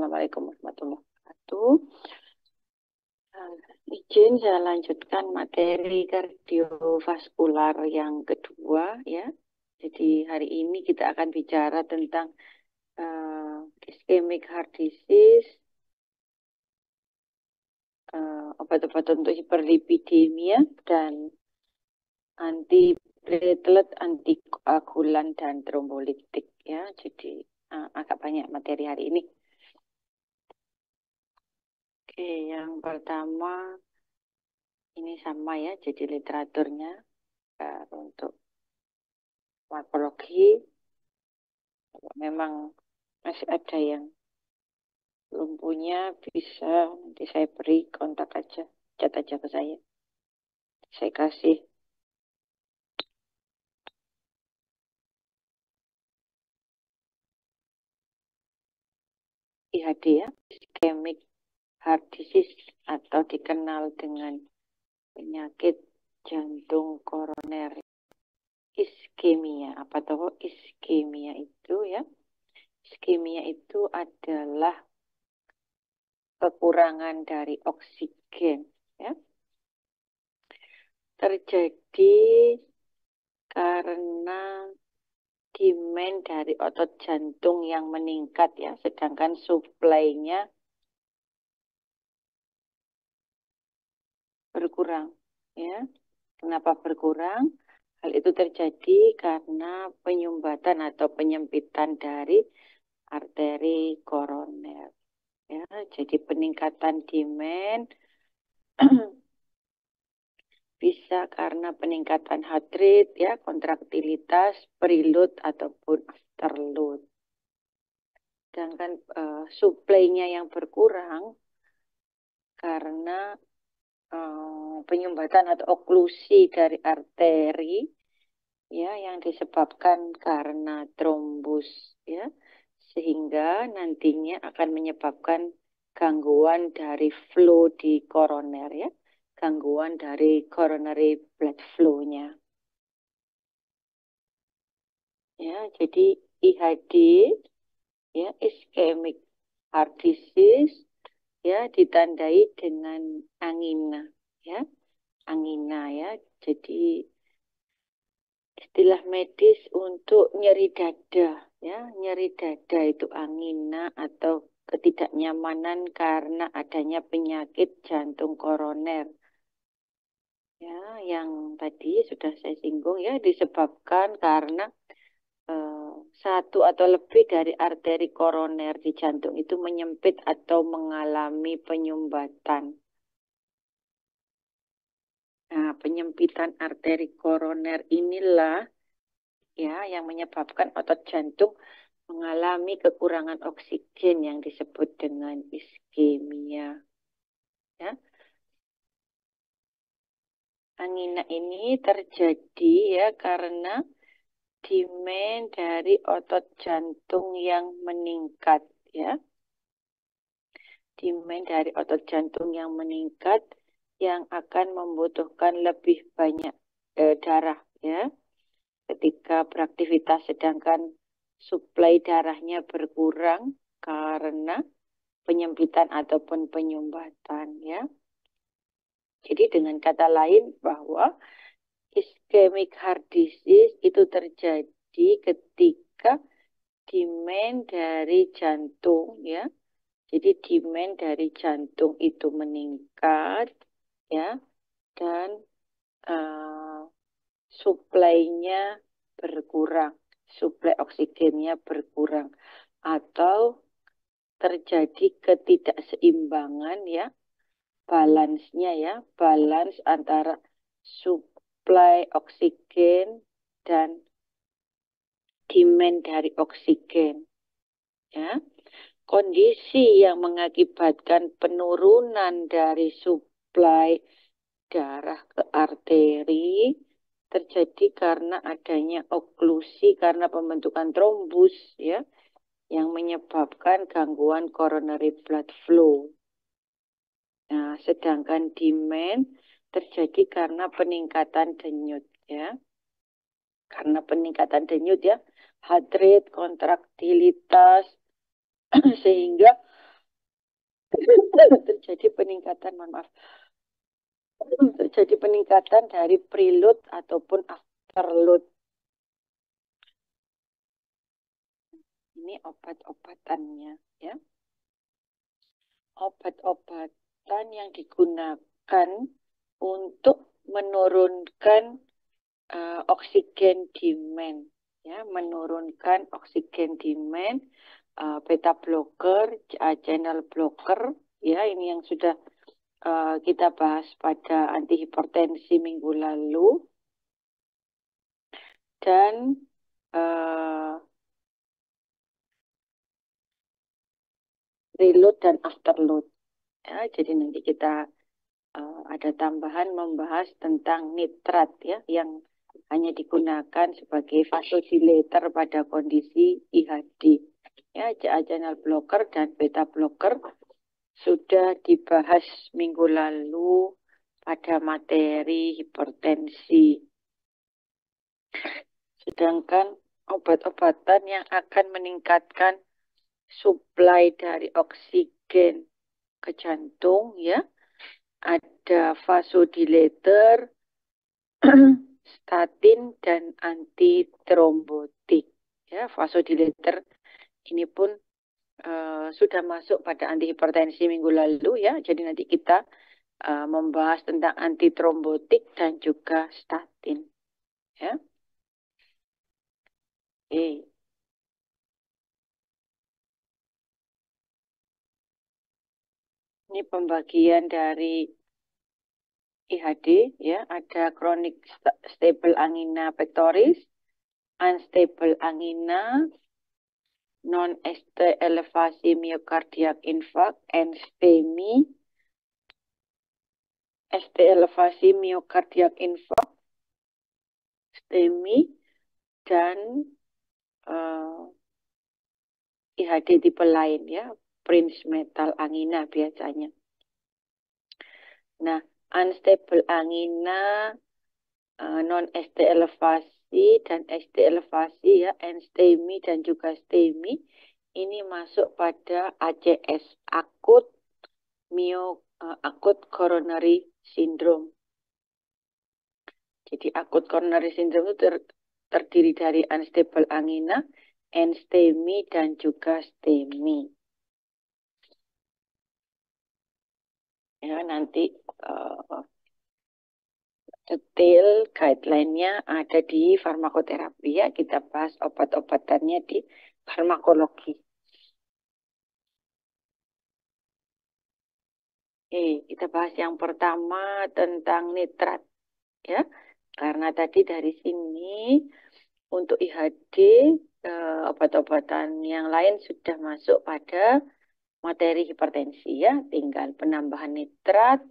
Assalamualaikum warahmatullahi wabarakatuh. Izin saya lanjutkan materi kardiovaskular yang kedua ya. Jadi hari ini kita akan bicara tentang ischemic heart disease, obat-obat untuk hiperlipidemia dan antiplatelet, antikoagulan dan trombolitik ya. Jadi agak banyak materi hari ini. Oke, yang pertama ini sama ya, jadi literaturnya untuk morfologi. Memang masih ada yang belum punya, bisa nanti saya beri kontak aja, chat aja ke saya. Saya kasih. IHD ya, ischemic heart disease atau dikenal dengan penyakit jantung koroner. Iskemia, apa tahu iskemia itu ya? Iskemia itu adalah kekurangan dari oksigen ya. Terjadi karena demand dari otot jantung yang meningkat ya, sedangkan supply-nya berkurang ya. Kenapa berkurang? Hal itu terjadi karena penyumbatan atau penyempitan dari arteri koroner ya. Jadi peningkatan demand bisa karena peningkatan heart rate ya, kontraktilitas, preload ataupun afterload. Sedangkan supply-nya yang berkurang karena penyumbatan atau oklusi dari arteri ya, yang disebabkan karena trombus ya, sehingga nantinya akan menyebabkan gangguan dari flow di koroner ya, gangguan dari coronary blood flow-nya ya. Jadi IHD ya, ischemic heart disease ya, ditandai dengan angina ya, angina ya. Jadi istilah medis untuk nyeri dada ya, nyeri dada itu angina atau ketidaknyamanan karena adanya penyakit jantung koroner ya, yang tadi sudah saya singgung ya, disebabkan karena satu atau lebih dari arteri koroner di jantung itu menyempit atau mengalami penyumbatan. Nah, penyempitan arteri koroner inilah ya yang menyebabkan otot jantung mengalami kekurangan oksigen yang disebut dengan iskemia. Ya. Angina ini terjadi ya karena demand dari otot jantung yang meningkat ya. Demand dari otot jantung yang meningkat yang akan membutuhkan lebih banyak darah ya ketika beraktivitas, sedangkan suplai darahnya berkurang karena penyempitan ataupun penyumbatan ya. Jadi dengan kata lain bahwa ischemic heart disease itu terjadi ketika demand dari jantung ya. Jadi demand dari jantung itu meningkat ya, dan suplainya berkurang, suplai oksigennya berkurang, atau terjadi ketidakseimbangan ya, balance-nya ya, balance antara suplai oksigen dan demand dari oksigen ya. Kondisi yang mengakibatkan penurunan dari suplai darah ke arteri terjadi karena adanya oklusi karena pembentukan trombus ya, yang menyebabkan gangguan coronary blood flow. Nah, sedangkan demand terjadi karena peningkatan denyut ya. Karena peningkatan denyut ya, heart rate, kontraktilitas sehingga terjadi peningkatan, mohon maaf, terjadi peningkatan dari preload ataupun afterload. Ini obat-obatannya, ya. Obat-obatan yang digunakan untuk menurunkan oksigen demand, ya, menurunkan oksigen demand, beta blocker, channel blocker, ya, ini yang sudah kita bahas pada antihipertensi minggu lalu, dan reload dan afterload. Ya, jadi nanti kita ada tambahan membahas tentang nitrat, ya, yang hanya digunakan sebagai vasodilator pada kondisi IHD. Ya, channel blocker dan beta blocker sudah dibahas minggu lalu pada materi hipertensi. Sedangkan obat-obatan yang akan meningkatkan suplai dari oksigen ke jantung, ya, ada vasodilator, statin, dan antitrombotik. Ya, vasodilator ini pun sudah masuk pada antihipertensi minggu lalu, ya. Jadi nanti kita membahas tentang antitrombotik dan juga statin, ya. Oke. Ini pembagian dari IHD, ya. Ada chronic stable angina pectoris, unstable angina, non-ST elevasi myocardiac infarct, and STEMI, ST elevasi myocardiac infarct, STEMI, dan IHD tipe lain, ya, Prinzmetal angina biasanya. Nah, unstable angina, non-ST elevasi dan ST elevasi, ya, STEMI dan juga STEMI, ini masuk pada ACS, akut coronary syndrome. Jadi akut coronary syndrome itu terdiri dari unstable angina, STEMI, dan juga STEMI. Ya, nanti detail guideline-nya ada di farmakoterapi, ya. Kita bahas obat-obatannya di farmakologi. Kita bahas yang pertama tentang nitrat, ya. Karena tadi dari sini untuk IHD obat-obatan yang lain sudah masuk pada materi hipertensi, ya. Tinggal penambahan nitrat,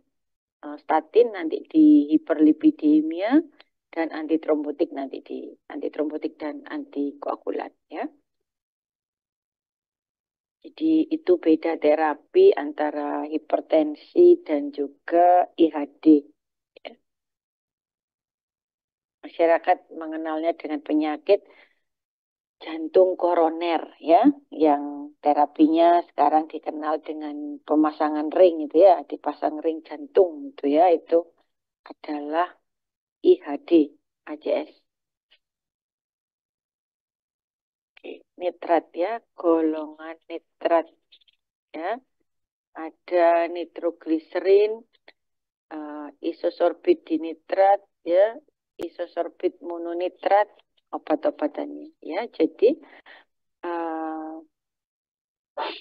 statin nanti di hiperlipidemia, dan antitrombotik nanti di antitrombotik dan antikoagulan, ya. Jadi itu beda terapi antara hipertensi dan juga IHD. Ya. Masyarakat mengenalnya dengan penyakit jantung koroner, ya, yang terapinya sekarang dikenal dengan pemasangan ring, itu, ya, dipasang ring jantung, itu, ya, itu adalah IHD, ACS. Oke, nitrat, ya, golongan nitrat, ya, ada nitrogliserin, isosorbit dinitrat, ya, isosorbit mononitrat, obat-obatannya, ya. Jadi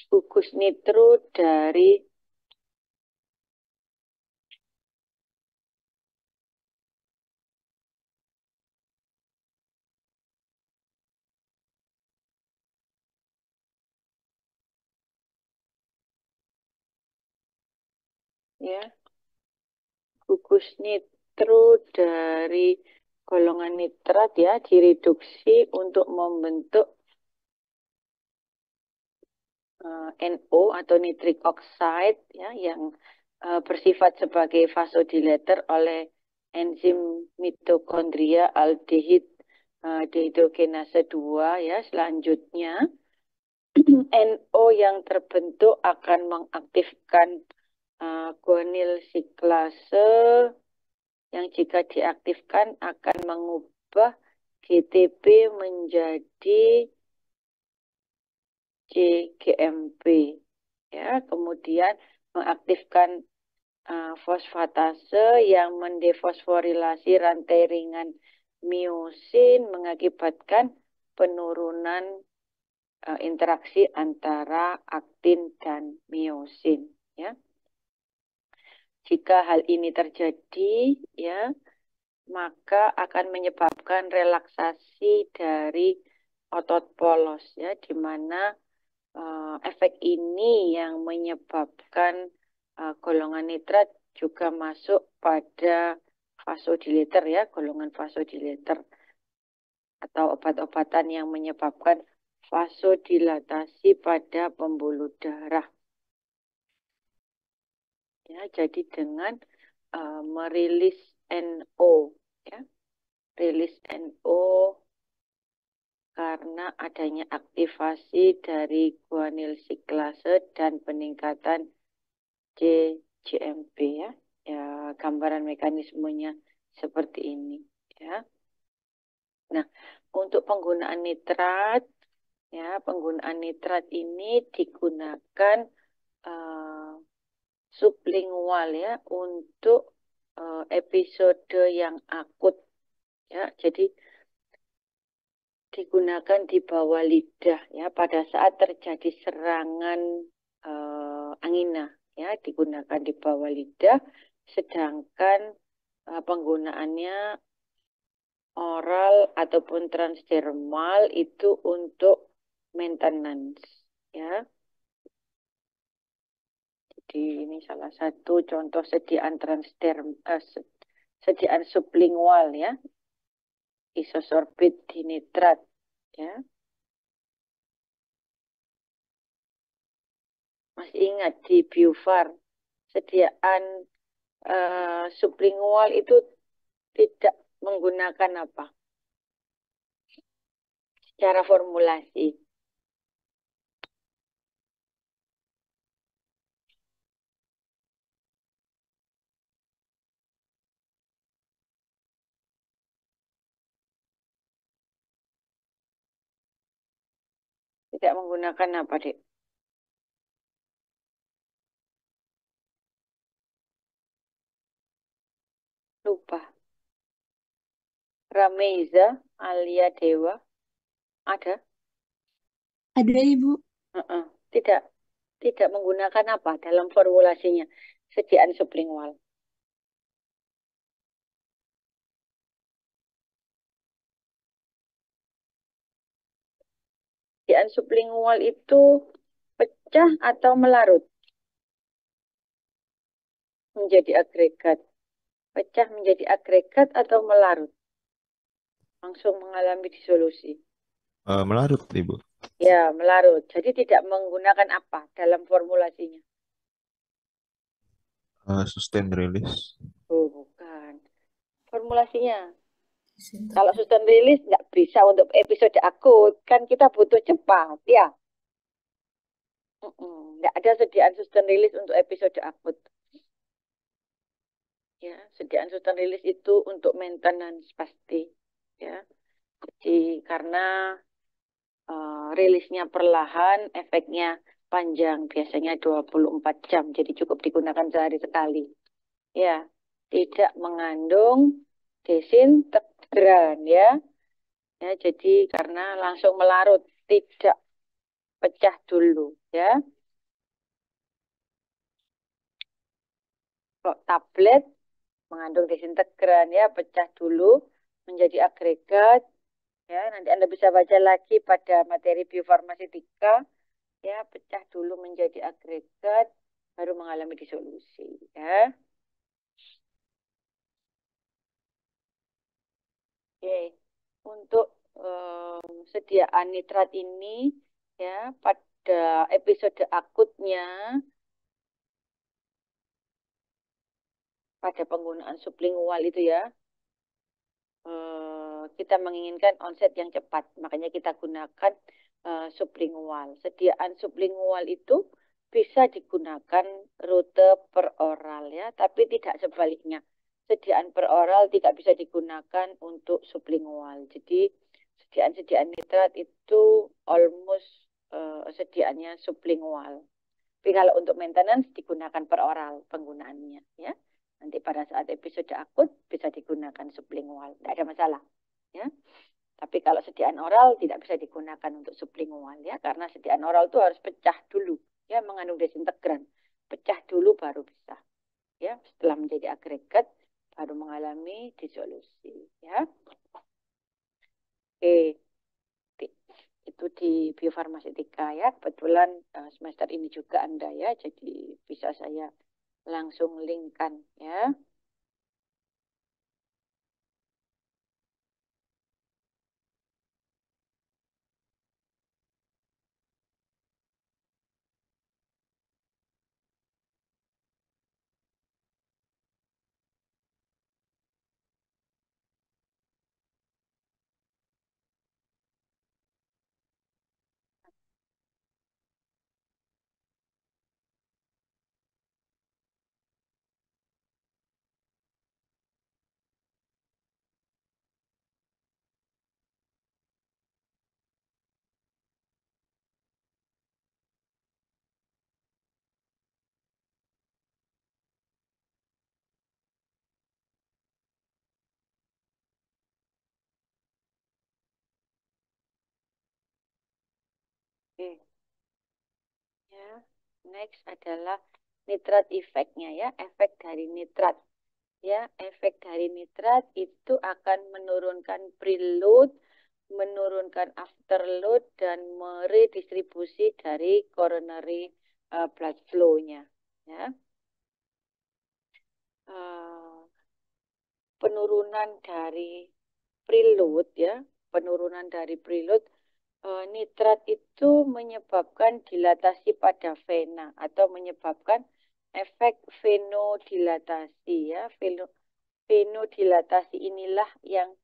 gugus nitro dari ya, gugus nitro dari golongan nitrat, ya, direduksi untuk membentuk NO atau nitric oxide, ya, yang bersifat sebagai vasodilator oleh enzim mitokondria aldehid dehidrogenase 2, ya. Selanjutnya NO yang terbentuk akan mengaktifkan guanil siklase yang jika diaktifkan akan mengubah GTP menjadi cGMP. Ya, kemudian mengaktifkan fosfatase yang mendefosforilasi rantai ringan miosin mengakibatkan penurunan interaksi antara aktin dan miosin. Ya. Jika hal ini terjadi, ya, maka akan menyebabkan relaksasi dari otot polos, ya, di mana efek ini yang menyebabkan golongan nitrat juga masuk pada vasodilator, ya, golongan vasodilator atau obat-obatan yang menyebabkan vasodilatasi pada pembuluh darah. Ya, jadi dengan merilis NO, ya, rilis NO karena adanya aktivasi dari guanil siklase dan peningkatan cGMP, ya. Ya, gambaran mekanismenya seperti ini, ya. Nah, untuk penggunaan nitrat, ya, penggunaan nitrat ini digunakan sublingual, ya, untuk episode yang akut, ya. Jadi digunakan di bawah lidah, ya, pada saat terjadi serangan angina, ya, digunakan di bawah lidah, sedangkan penggunaannya oral ataupun transdermal itu untuk maintenance, ya. Jadi ini salah satu contoh sediaan sediaan sublingual, ya, isosorbit dinitrat, ya. Masih ingat di Biofar sediaan sublingual itu tidak menggunakan apa secara formulasi. Tidak menggunakan apa, Dek? Lupa. Rameza Alia Dewa ada? Ada Ibu. Tidak, tidak menggunakan apa dalam formulasinya sediaan sublingual. Sediaan sublingual itu pecah atau melarut menjadi agregat. Pecah menjadi agregat atau melarut. Langsung mengalami disolusi. Melarut, Ibu. Ya, melarut. Jadi tidak menggunakan apa dalam formulasinya. Sustain release. Oh, bukan. Formulasinya. Kalau sustain release nggak bisa untuk episode akut. Kan kita butuh cepat, ya. Nggak ada sediaan sustain release untuk episode akut. Ya, sediaan sustain release itu untuk maintenance pasti. Ya. Jadi karena rilisnya perlahan, efeknya panjang, biasanya 24 jam. Jadi cukup digunakan sehari sekali. Ya, tidak mengandung desintegran, ya. Ya, jadi karena langsung melarut, tidak pecah dulu, ya. Kalau tablet mengandung desintegran, ya, pecah dulu menjadi agregat, ya. Nanti Anda bisa baca lagi pada materi biofarmaseutika, ya, pecah dulu menjadi agregat, baru mengalami disolusi, ya. Oke, untuk sediaan nitrat ini, ya, pada episode akutnya, pada penggunaan sublingual itu, ya, kita menginginkan onset yang cepat, makanya kita gunakan sublingual. Sediaan sublingual itu bisa digunakan rute peroral ya, tapi tidak sebaliknya. Sediaan peroral tidak bisa digunakan untuk sublingual. Jadi sediaan nitrat itu almost sediaannya sublingual. Tapi kalau untuk maintenance digunakan peroral penggunaannya ya. Nanti pada saat episode akut bisa digunakan sublingual, tidak ada masalah ya. Tapi kalau sediaan oral tidak bisa digunakan untuk sublingual ya, karena sediaan oral itu harus pecah dulu ya, mengandung desintegran. Pecah dulu baru bisa ya, setelah menjadi agregat baru mengalami disolusi ya. Oke, itu di biofarmaseutika ya. Kebetulan semester ini juga Anda ya, jadi bisa saya langsung linkkan ya. Oke ya. Next adalah nitrat efeknya ya, efek dari nitrat. Ya, efek dari nitrat itu akan menurunkan preload, menurunkan afterload, dan meredistribusi dari coronary blood flow-nya. Ya. Uh, penurunan dari preload ya, penurunan dari preload, nitrat itu menyebabkan dilatasi pada vena atau menyebabkan efek venodilatasi ya. Venodilatasi inilah yang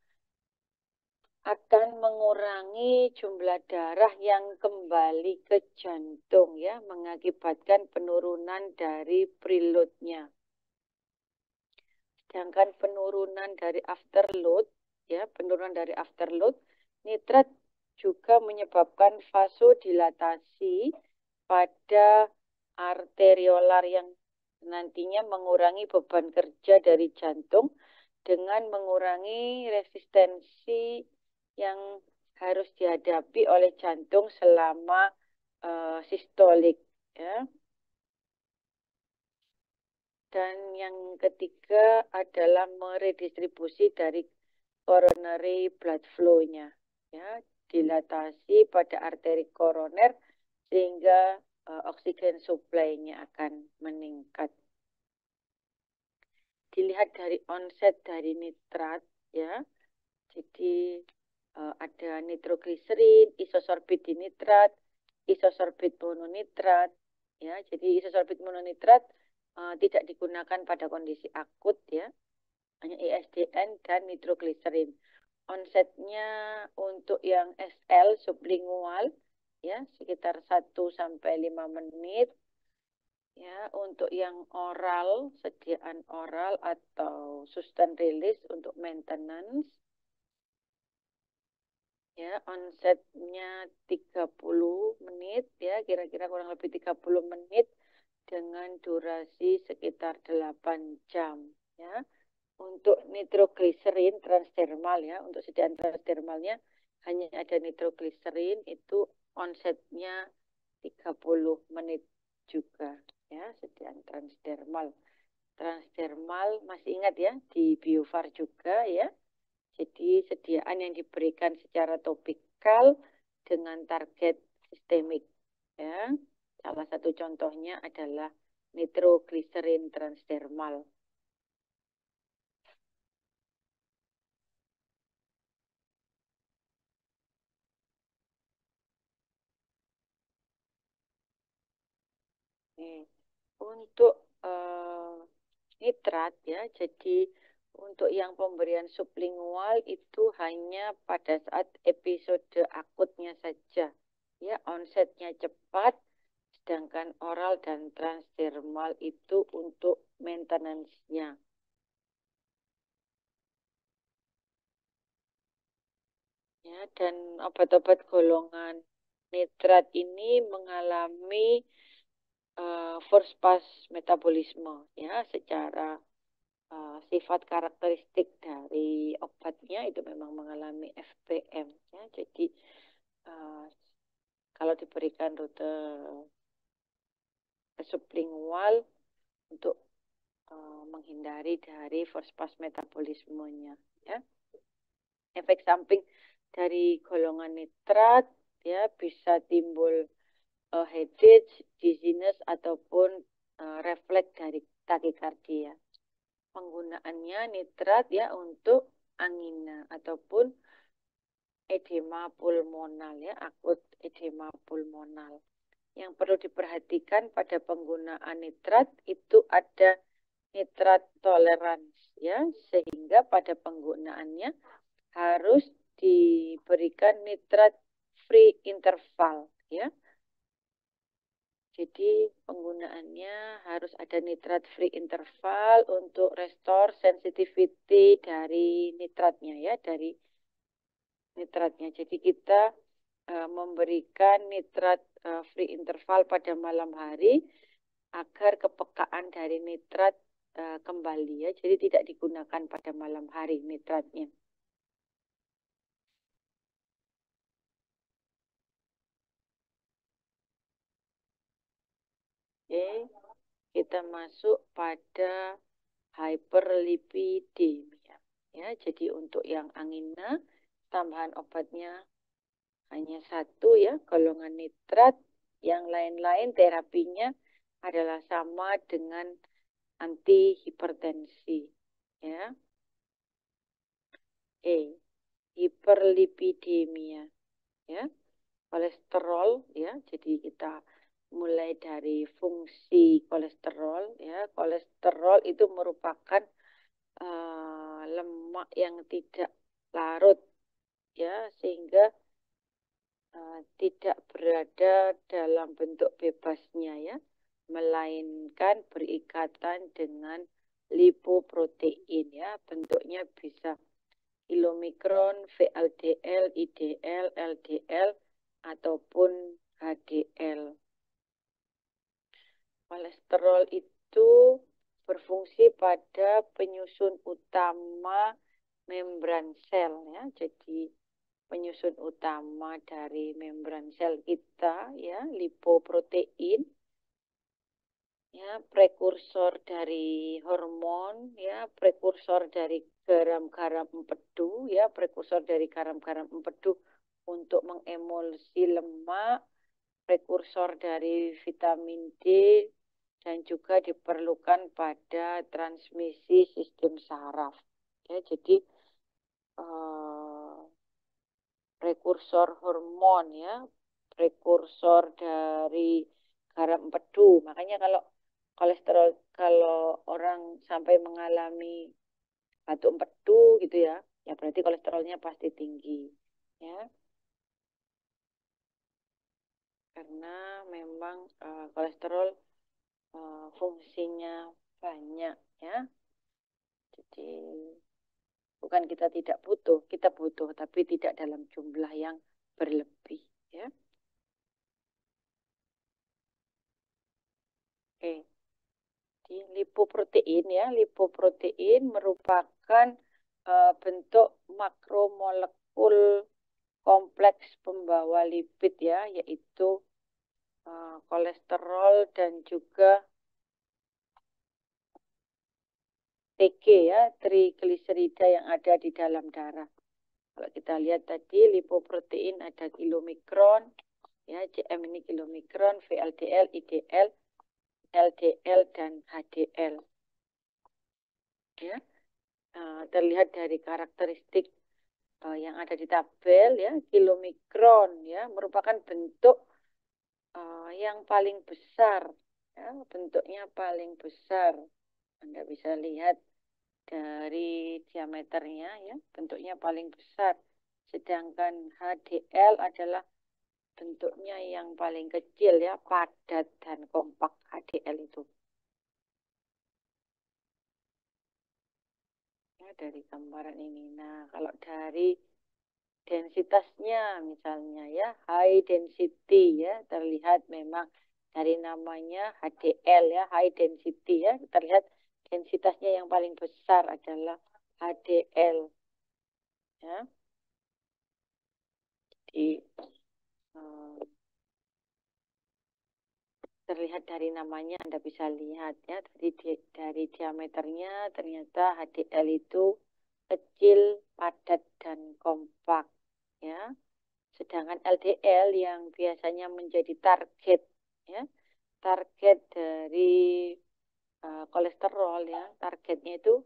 akan mengurangi jumlah darah yang kembali ke jantung ya, mengakibatkan penurunan dari preloadnya. Sedangkan penurunan dari afterload ya, penurunan dari afterload, nitrat juga menyebabkan vasodilatasi pada arteriolar yang nantinya mengurangi beban kerja dari jantung dengan mengurangi resistensi yang harus dihadapi oleh jantung selama sistolik ya. Dan yang ketiga adalah meredistribusi dari coronary blood flow-nya ya, dilatasi pada arteri koroner sehingga oksigen supply-nya akan meningkat. Dilihat dari onset dari nitrat ya. Jadi ada nitrogliserin, isosorbit dinitrat, isosorbit mononitrat ya. Jadi isosorbit mononitrat tidak digunakan pada kondisi akut ya. Hanya ISDN dan nitrogliserin. Onsetnya untuk yang SL sublingual ya sekitar 1 sampai 5 menit. Ya, untuk yang oral, sediaan oral atau sustain release untuk maintenance ya, onsetnya 30 menit ya, kira-kira kurang lebih 30 menit dengan durasi sekitar 8 jam ya. Untuk nitrogliserin transdermal ya, untuk sediaan transdermalnya hanya ada nitrogliserin, itu onsetnya 30 menit juga ya, sediaan transdermal. Transdermal masih ingat ya, di biofar juga ya. Jadi sediaan yang diberikan secara topikal dengan target sistemik ya. Salah satu contohnya adalah nitrogliserin transdermal. Untuk nitrat ya, jadi untuk yang pemberian sublingual itu hanya pada saat episode akutnya saja ya, onsetnya cepat, sedangkan oral dan transdermal itu untuk maintenance-nya. Ya, dan obat-obat golongan nitrat ini mengalami force pass metabolisme ya secara sifat karakteristik dari obatnya itu memang mengalami FPM ya. Jadi kalau diberikan rute sublingual untuk menghindari dari force pass metabolismenya ya. Efek samping dari golongan nitrat ya bisa timbul headache, dizziness ataupun refleks dari takikardia. Penggunaannya nitrat ya untuk angina ataupun edema pulmonal ya, akut edema pulmonal. Yang perlu diperhatikan pada penggunaan nitrat itu ada nitrat tolerance ya, sehingga pada penggunaannya harus diberikan nitrat free interval ya. Jadi penggunaannya harus ada nitrat free interval untuk restore sensitivity dari nitratnya ya, dari nitratnya. Jadi kita memberikan nitrat free interval pada malam hari agar kepekaan dari nitrat kembali ya. Jadi tidak digunakan pada malam hari nitratnya. Oke, kita masuk pada hyperlipidemia. Ya, jadi untuk yang angina, tambahan obatnya hanya satu ya, golongan nitrat. Yang lain-lain terapinya adalah sama dengan antihipertensi. Ya. Hiperlipidemia. Ya. Kolesterol ya. Jadi kita mulai dari fungsi kolesterol ya. Kolesterol itu merupakan lemak yang tidak larut ya, sehingga tidak berada dalam bentuk bebasnya ya, melainkan berikatan dengan lipoprotein ya, bentuknya bisa kilomikron, VLDL, IDL, LDL ataupun HDL. Kolesterol itu berfungsi pada penyusun utama membran sel ya. Jadi penyusun utama dari membran sel kita ya, lipoprotein ya, prekursor dari hormon ya, prekursor dari garam-garam empedu ya, prekursor dari garam-garam empedu untuk mengemulsi lemak, prekursor dari vitamin D, dan juga diperlukan pada transmisi sistem saraf ya. Jadi prekursor hormon ya, prekursor dari garam empedu. Makanya kalau kolesterol, kalau orang sampai mengalami batuk empedu gitu ya, ya berarti kolesterolnya pasti tinggi ya. Karena memang kolesterol fungsinya banyak ya. Jadi bukan kita tidak butuh, kita butuh tapi tidak dalam jumlah yang berlebih ya. Oke. Di lipoprotein ya, lipoprotein merupakan bentuk makromolekul kompleks pembawa lipid ya, yaitu kolesterol dan juga TG ya, trigliserida yang ada di dalam darah. Kalau kita lihat tadi lipoprotein ada kilomikron ya, CM ini kilomikron, VLDL, IDL, LDL dan HDL. Ya. Terlihat dari karakteristik yang ada di tabel ya, kilomikron ya merupakan bentuk yang paling besar ya, bentuknya paling besar. Anda bisa lihat dari diameternya ya, bentuknya paling besar. Sedangkan HDL adalah bentuknya yang paling kecil ya, padat dan kompak HDL itu. Ya, dari gambaran ini. Nah, kalau dari densitasnya misalnya ya, high density ya, terlihat memang dari namanya HDL ya, high density ya, terlihat densitasnya yang paling besar adalah HDL ya. Di terlihat dari namanya Anda bisa lihat ya, dari diameternya ternyata HDL itu kecil, padat dan kompak ya. Sedangkan LDL yang biasanya menjadi target ya, target dari kolesterol ya, targetnya itu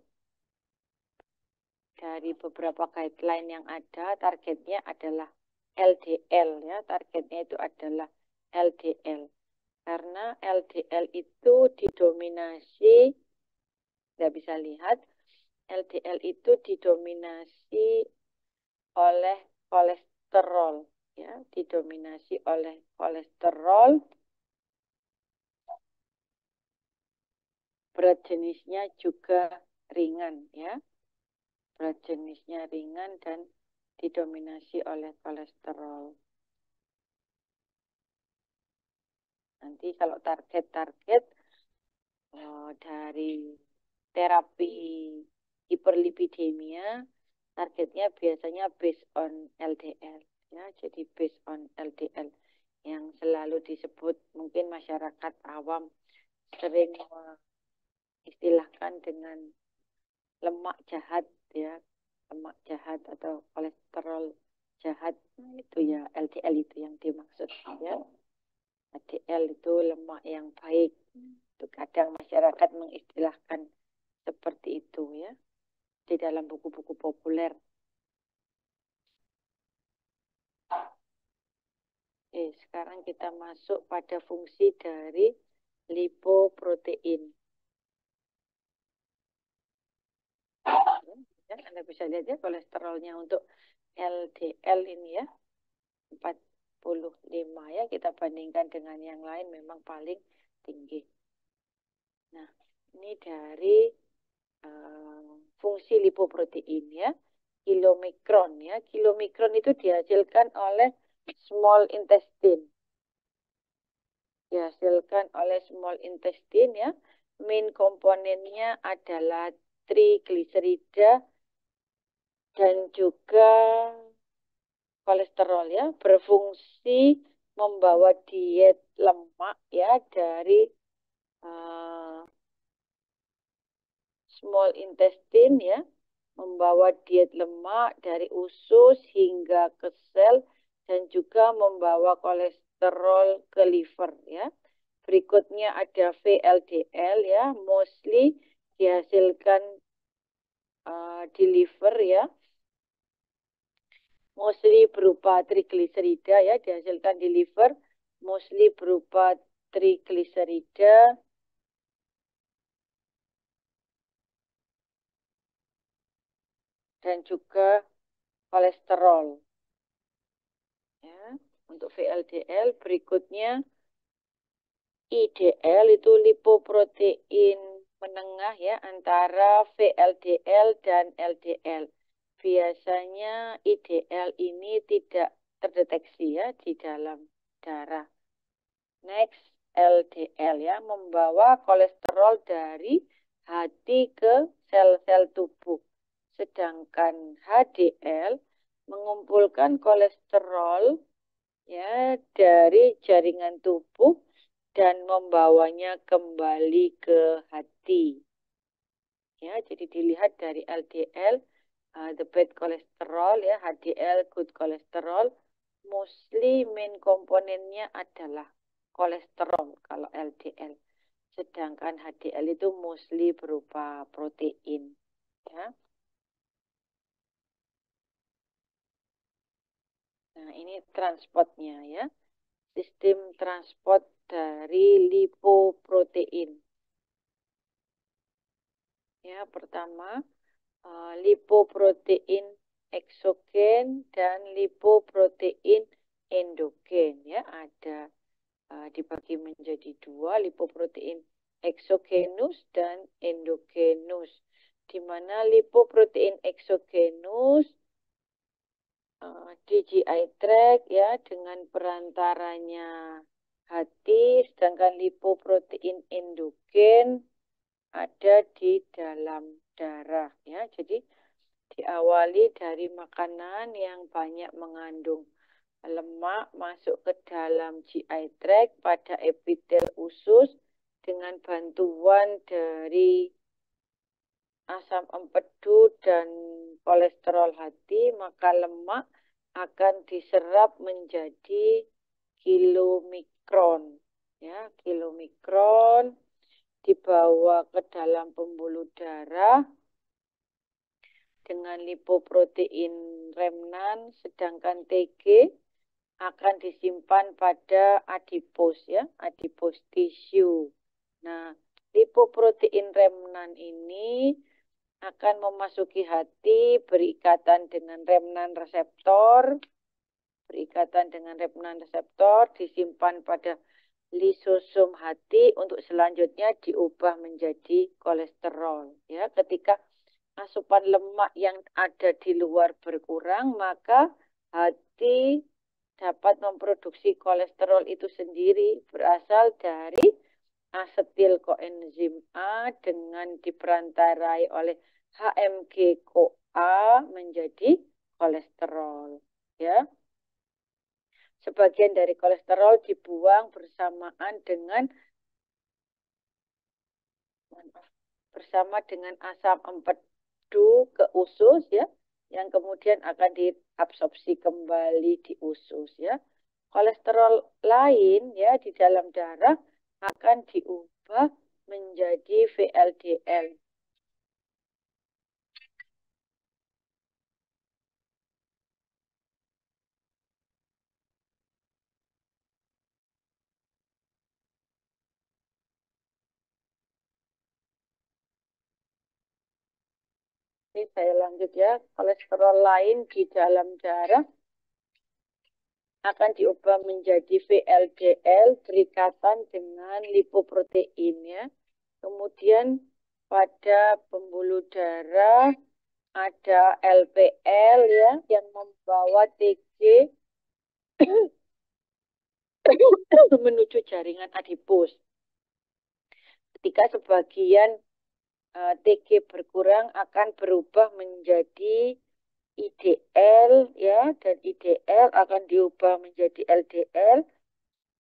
dari beberapa guideline yang ada, targetnya adalah LDL ya, targetnya itu adalah LDL. Karena LDL itu didominasi, tidak bisa lihat, LDL itu didominasi oleh kolesterol ya, didominasi oleh kolesterol. Berat jenisnya juga ringan ya. Berat jenisnya ringan dan didominasi oleh kolesterol. Nanti kalau target-target dari terapi hiperlipidemia, targetnya biasanya based on LDL ya. Jadi based on LDL yang selalu disebut mungkin masyarakat awam sering istilahkan dengan lemak jahat ya, lemak jahat atau kolesterol jahat. Nah, itu ya LDL itu yang dimaksud ya. HDL itu lemak yang baik. Itu kadang masyarakat mengistilahkan seperti itu ya di dalam buku-buku populer. Sekarang kita masuk pada fungsi dari lipoprotein. Ya, Anda bisa lihat ya kolesterolnya untuk LDL ini ya 45 ya, kita bandingkan dengan yang lain memang paling tinggi. Nah, ini dari fungsi lipoprotein ya, kilomikron ya. Kilomikron itu dihasilkan oleh small intestine. Dihasilkan oleh small intestine ya. Main komponennya adalah trigliserida dan juga kolesterol ya, berfungsi membawa diet lemak ya dari small intestine ya, membawa diet lemak dari usus hingga ke sel dan juga membawa kolesterol ke liver ya. Berikutnya ada VLDL ya, mostly dihasilkan di liver ya, mostly berupa trigliserida ya, dihasilkan di liver, mostly berupa trigliserida dan juga kolesterol. Ya, untuk VLDL berikutnya IDL itu lipoprotein menengah ya antara VLDL dan LDL. Biasanya IDL ini tidak terdeteksi ya di dalam darah. Next, LDL ya, membawa kolesterol dari hati ke sel-sel tubuh. Sedangkan HDL mengumpulkan kolesterol ya dari jaringan tubuh dan membawanya kembali ke hati. Ya, jadi dilihat dari LDL, the bad cholesterol ya, HDL good cholesterol, mostly main komponennya adalah kolesterol kalau LDL. Sedangkan HDL itu mostly berupa protein. Ya. Nah, ini transportnya ya. Sistem transport dari lipoprotein. Ya, pertama lipoprotein eksogen dan lipoprotein endogen ya, ada dibagi menjadi dua, lipoprotein eksogenus dan endogenus. Di mana lipoprotein eksogenus di GI tract ya dengan perantaranya hati, sedangkan lipoprotein endogen ada di dalam darah ya. Jadi diawali dari makanan yang banyak mengandung lemak masuk ke dalam GI tract pada epitel usus dengan bantuan dari asam empedu dan kolesterol hati, maka lemak akan diserap menjadi kilomikron. Ya, kilomikron dibawa ke dalam pembuluh darah dengan lipoprotein remnan, sedangkan TG akan disimpan pada adipos ya, adipos tissue. Nah, lipoprotein remnan ini akan memasuki hati berikatan dengan remnan reseptor, disimpan pada lisosom hati untuk selanjutnya diubah menjadi kolesterol. Ya, ketika asupan lemak yang ada di luar berkurang, maka hati dapat memproduksi kolesterol itu sendiri berasal dari asetil koenzim A dengan diperantarai oleh HMG-CoA menjadi kolesterol. Ya, sebagian dari kolesterol dibuang bersama dengan asam empedu ke usus ya, yang kemudian akan diabsorpsi kembali di usus ya. Kolesterol lain ya di dalam darah akan diubah menjadi VLDL. Ini saya lanjut ya, kolesterol lain di dalam darah akan diubah menjadi VLDL berikatan dengan lipoprotein ya. Kemudian pada pembuluh darah ada LPL ya yang membawa TG menuju jaringan adipos. Ketika sebagian TG berkurang akan berubah menjadi IDL ya, dan IDL akan diubah menjadi LDL.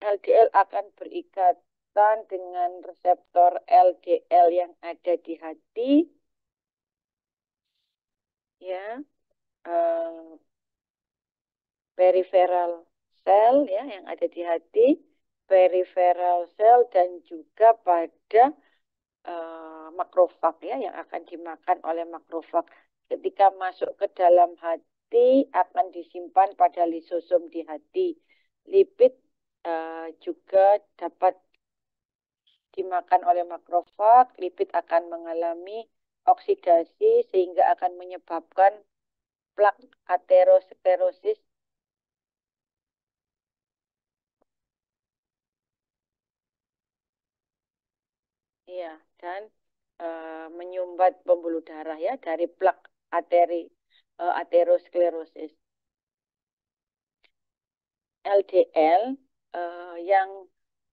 LDL akan berikatan dengan reseptor LDL yang ada di hati ya, peripheral cell ya yang ada di hati, peripheral cell dan juga pada makrofag ya yang akan dimakan oleh makrofag. Ketika masuk ke dalam hati akan disimpan pada lisosom di hati. Lipid juga dapat dimakan oleh makrofag. Lipid akan mengalami oksidasi sehingga akan menyebabkan plak aterosklerosis. Iya, dan menyumbat pembuluh darah ya dari plak aterosklerosis. LDL yang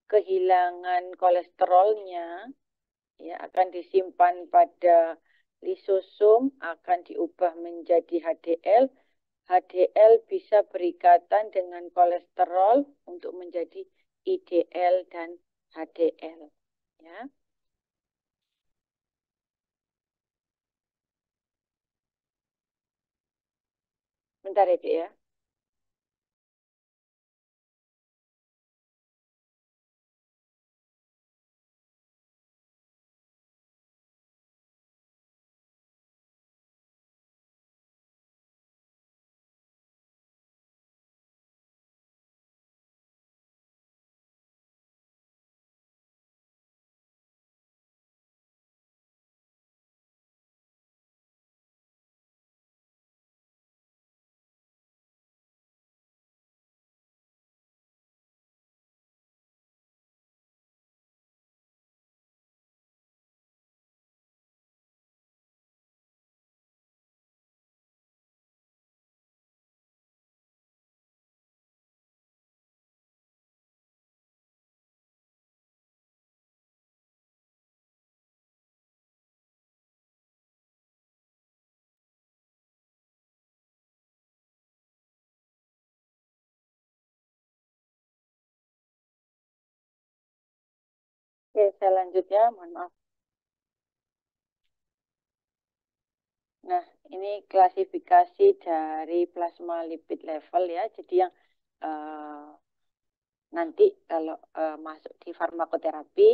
kehilangan kolesterolnya ya akan disimpan pada lisosom, akan diubah menjadi HDL. HDL bisa berikatan dengan kolesterol untuk menjadi IDL dan HDL ya. Bentar ya, Dek ya. Oke, saya lanjut ya, mohon maaf. Nah, ini klasifikasi dari plasma lipid level ya. Jadi yang eh, nanti kalau masuk di farmakoterapi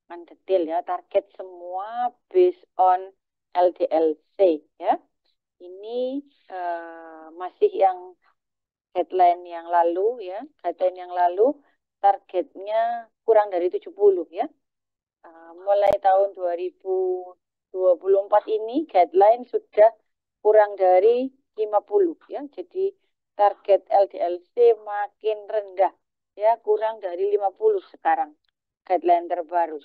kan detail ya, target semua based on LDL-C ya. Ini masih yang headline yang lalu ya, headline yang lalu targetnya kurang dari 70 ya. Mulai tahun 2024 ini guideline sudah kurang dari 50 ya. Jadi target LDL-C makin rendah ya, kurang dari 50 sekarang guideline terbaru.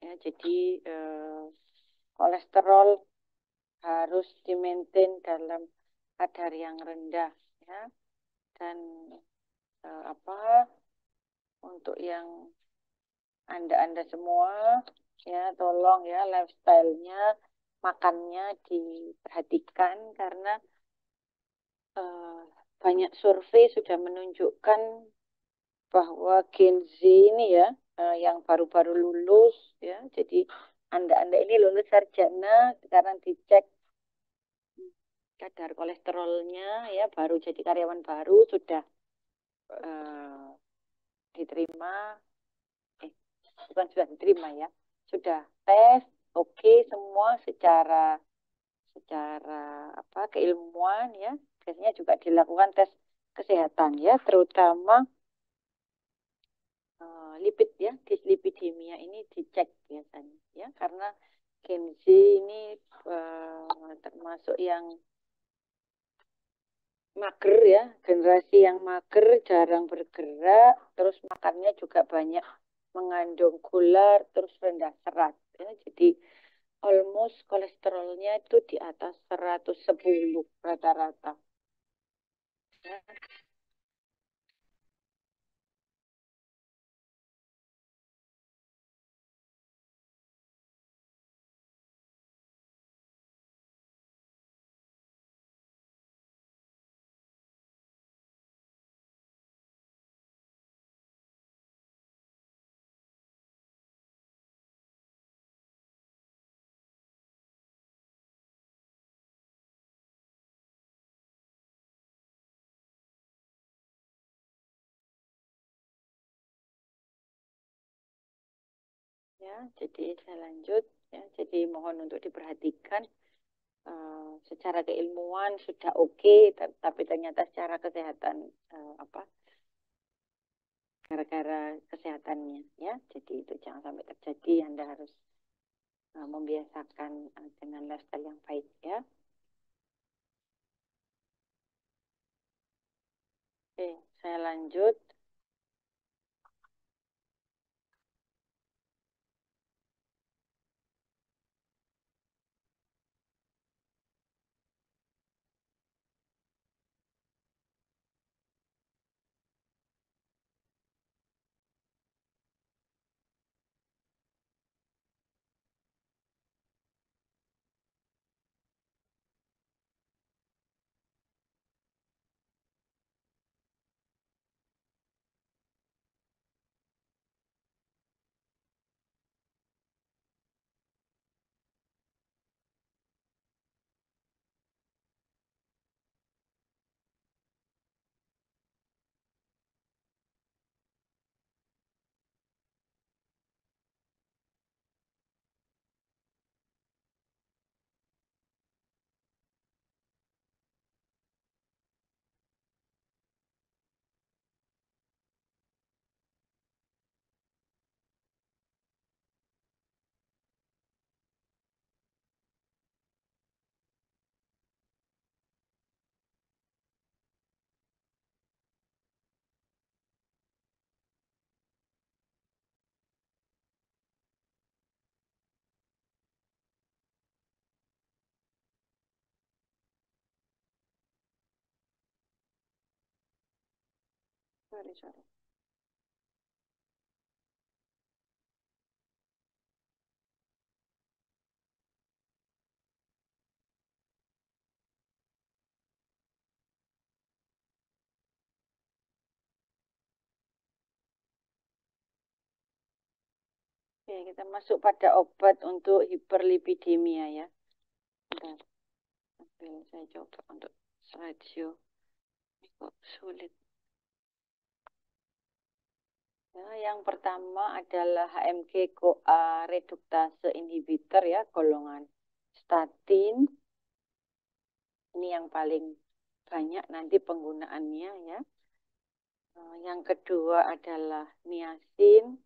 Ya, jadi kolesterol harus di-maintain dalam kadar yang rendah ya. Dan apa untuk yang Anda semua ya tolong ya lifestyle-nya, makannya diperhatikan karena eh, banyak survei sudah menunjukkan bahwa Gen Z ini ya yang baru-baru lulus ya, jadi Anda ini lulus sarjana sekarang dicek kadar kolesterolnya ya, baru jadi karyawan baru sudah eh, diterima, bukan sudah diterima ya, sudah tes oke semua secara secara apa keilmuan ya, biasanya juga dilakukan tes kesehatan ya, terutama lipid ya, dislipidemia ini dicek biasanya ya, karena Gen Z ini termasuk yang mager ya, generasi yang mager, jarang bergerak, terus makannya juga banyak mengandung gula, terus rendah serat ya. Jadi almost kolesterolnya itu di atas 110 rata-rata. Ya. Ya, jadi saya lanjut ya. Jadi mohon untuk diperhatikan secara keilmuan sudah oke, tapi ternyata secara kesehatan apa gara-gara kesehatannya ya. Jadi itu jangan sampai terjadi. Anda harus membiasakan dengan lifestyle yang baik ya. Oke, saya lanjut. Sorry, sorry. Oke, kita masuk pada obat untuk hiperlipidemia ya. Bentar, saya coba untuk slideshow. Ini kok sulit. Ya, yang pertama adalah HMG-CoA reduktase inhibitor ya, golongan statin. Ini yang paling banyak nanti penggunaannya ya. Yang kedua adalah niacin.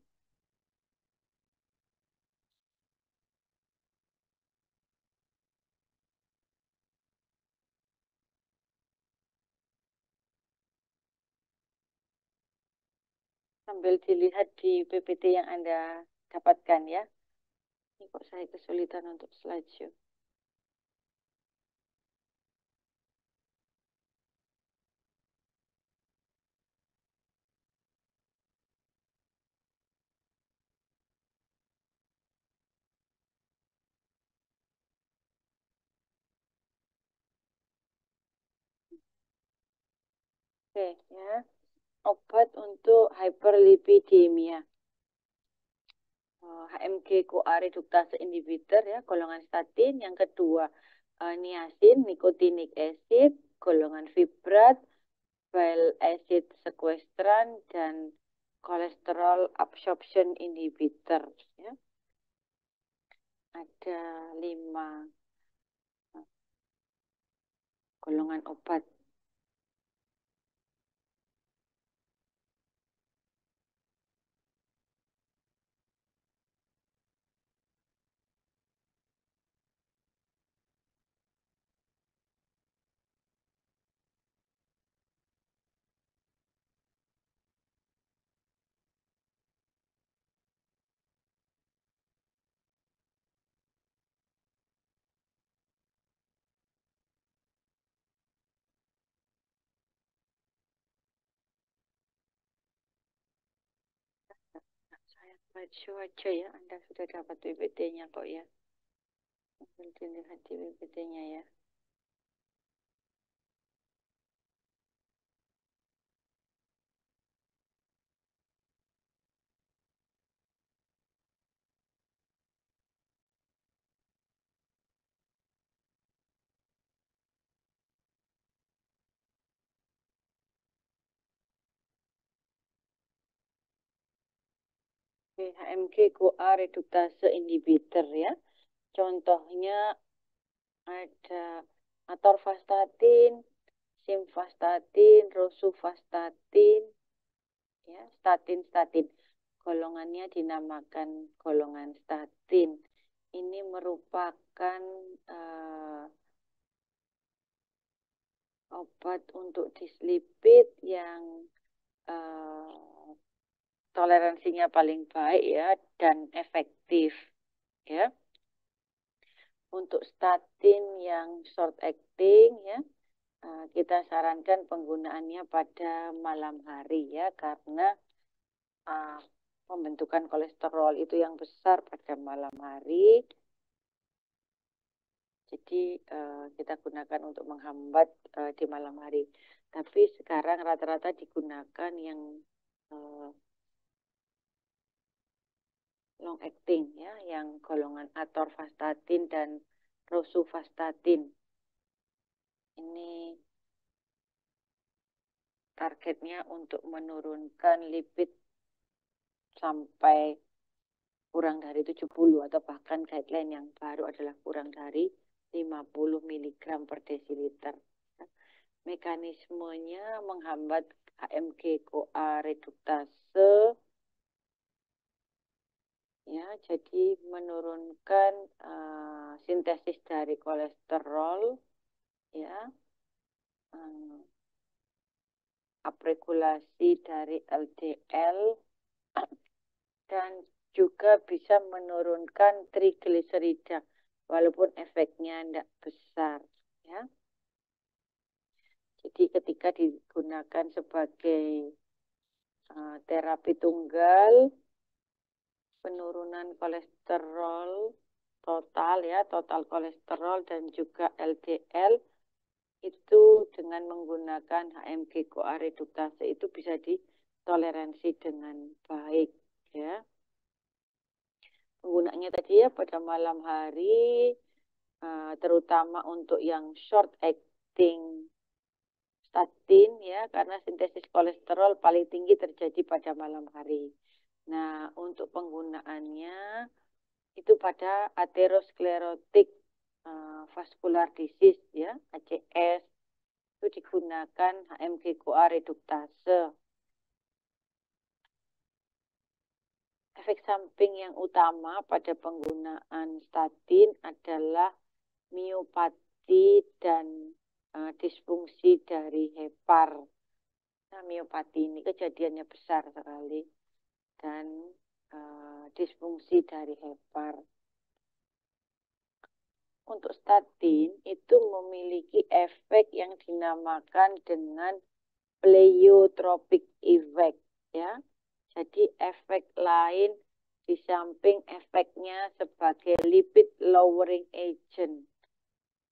Sambil dilihat di PPT yang Anda dapatkan ya. Ini kok saya kesulitan untuk slideshow. Oke ya, obat untuk hyperlipidemia. HMG-CoA reduktase inhibitor ya, golongan statin. Yang kedua niacin, nicotinic acid, golongan fibrat, bile acid sequestran, dan kolesterol absorption inhibitor. Ya. Ada 5 golongan obat. Saya slideshow aja ya, Anda sudah dapat PPT-nya kok ya. Sambil dilihat di PPT-nya ya. HMG-CoA reduktase inhibitor ya. Contohnya ada atorvastatin, simvastatin, rosuvastatin, ya, statin. Golongannya dinamakan golongan statin. Ini merupakan obat untuk dislipid yang toleransinya paling baik ya dan efektif ya. Untuk statin yang short acting ya, kita sarankan penggunaannya pada malam hari ya, karena pembentukan kolesterol itu yang besar pada malam hari. Jadi kita gunakan untuk menghambat di malam hari. Tapi sekarang rata-rata digunakan yang long acting ya, yang golongan atorvastatin dan rosuvastatin. Ini targetnya untuk menurunkan lipid sampai kurang dari 70 atau bahkan guideline yang baru adalah kurang dari 50 mg per desiliter. Mekanismenya menghambat HMG-CoA reduktase ya, jadi menurunkan sintesis dari kolesterol ya, upregulasi dari LDL dan juga bisa menurunkan trigliserida walaupun efeknya tidak besar ya. Jadi ketika digunakan sebagai terapi tunggal, penurunan kolesterol total ya, total kolesterol dan juga LDL itu dengan menggunakan HMG-CoA reduktase itu bisa ditoleransi dengan baik ya. penggunaannya tadi ya pada malam hari, terutama untuk yang short acting statin ya, karena sintesis kolesterol paling tinggi terjadi pada malam hari. Nah, untuk penggunaannya itu pada atherosclerotic vascular disease ya, ACS, itu digunakan HMG-CoA reduktase. Efek samping yang utama pada penggunaan statin adalah miopati dan disfungsi dari hepar. Nah, miopati ini kejadiannya besar sekali dan disfungsi dari hepar. Untuk statin itu memiliki efek yang dinamakan dengan pleiotropic effect ya. Jadi efek lain di samping efeknya sebagai lipid lowering agent.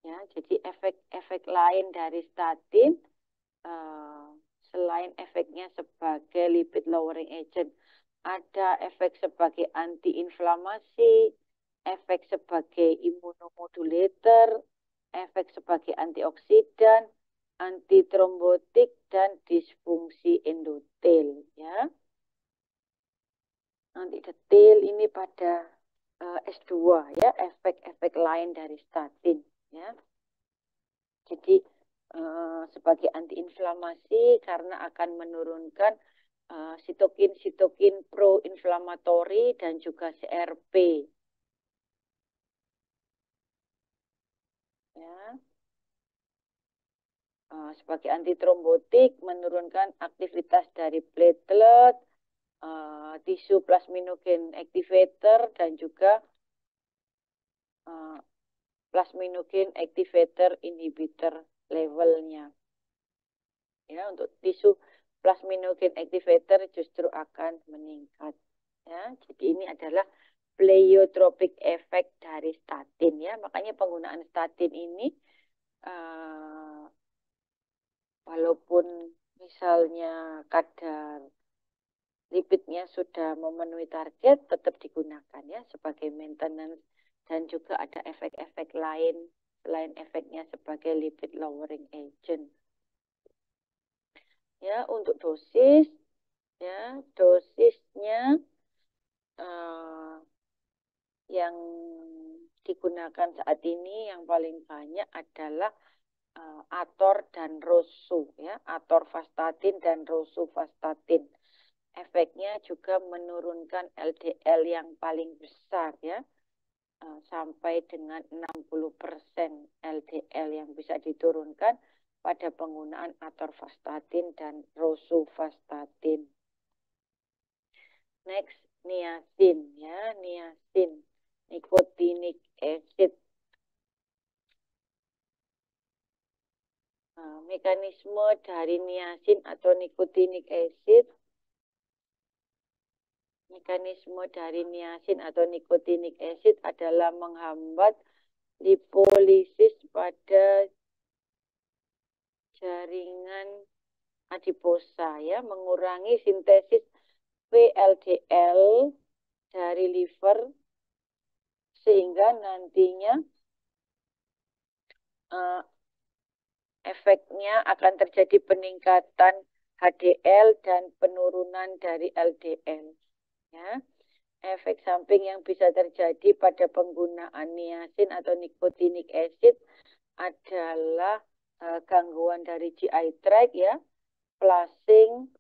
Ya, jadi efek-efek lain dari statin selain efeknya sebagai lipid lowering agent, ada efek sebagai antiinflamasi, efek sebagai imunomodulator, efek sebagai antioksidan, antitrombotik, dan disfungsi endotel ya. Nanti detail ini pada S2 ya, efek-efek lain dari statin ya. Jadi sebagai antiinflamasi karena akan menurunkan sitokin-sitokin pro-inflamatori dan juga CRP. Ya. Sebagai antitrombotik menurunkan aktivitas dari platelet, tisu plasminogen activator dan juga plasminogen activator inhibitor levelnya. Ya, untuk tisu plasminogen activator justru akan meningkat. Ya, jadi ini adalah pleiotropic effect dari statin ya. Makanya penggunaan statin ini walaupun misalnya kadar lipidnya sudah memenuhi target, tetap digunakan ya sebagai maintenance dan juga ada efek-efek lain selain efeknya sebagai lipid lowering agent. Ya, untuk dosis ya, dosisnya yang digunakan saat ini yang paling banyak adalah ator dan rosu ya, atorvastatin dan rosuvastatin. Efeknya juga menurunkan LDL yang paling besar ya, sampai dengan 60% LDL yang bisa diturunkan pada penggunaan atorvastatin dan rosuvastatin. Next, niacin ya, niacin, nicotinic acid. Mekanisme dari niacin atau nicotinic acid, adalah menghambat lipolisis pada jaringan adiposa ya, mengurangi sintesis VLDL dari liver sehingga nantinya efeknya akan terjadi peningkatan HDL dan penurunan dari LDL ya. Efek samping yang bisa terjadi pada penggunaan niacin atau nicotinic acid adalah gangguan dari GI tract ya, flushing.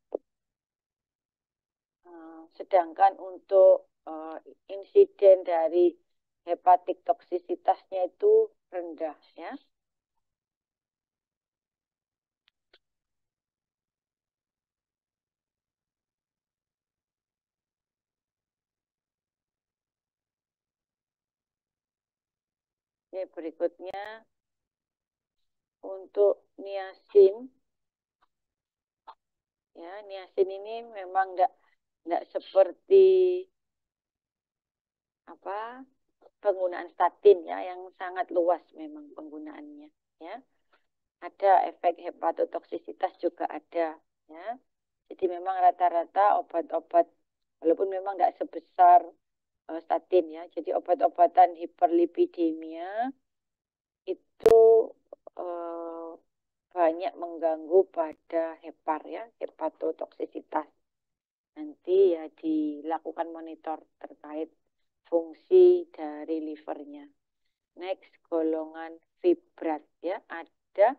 Sedangkan untuk insiden dari hepatik toksisitasnya itu rendah ya. Ini berikutnya untuk niacin. Ya, niacin ini memang enggak seperti penggunaan statin ya, yang sangat luas memang penggunaannya ya. Ada efek hepatotoksisitas juga ada ya. Jadi memang rata-rata obat-obat walaupun memang enggak sebesar statin ya. Jadi obat-obatan hiperlipidemia itu eh, banyak mengganggu pada hepar ya, hepatotoksisitas. Nanti ya dilakukan monitor terkait fungsi dari livernya. Next, golongan fibrat ya, ada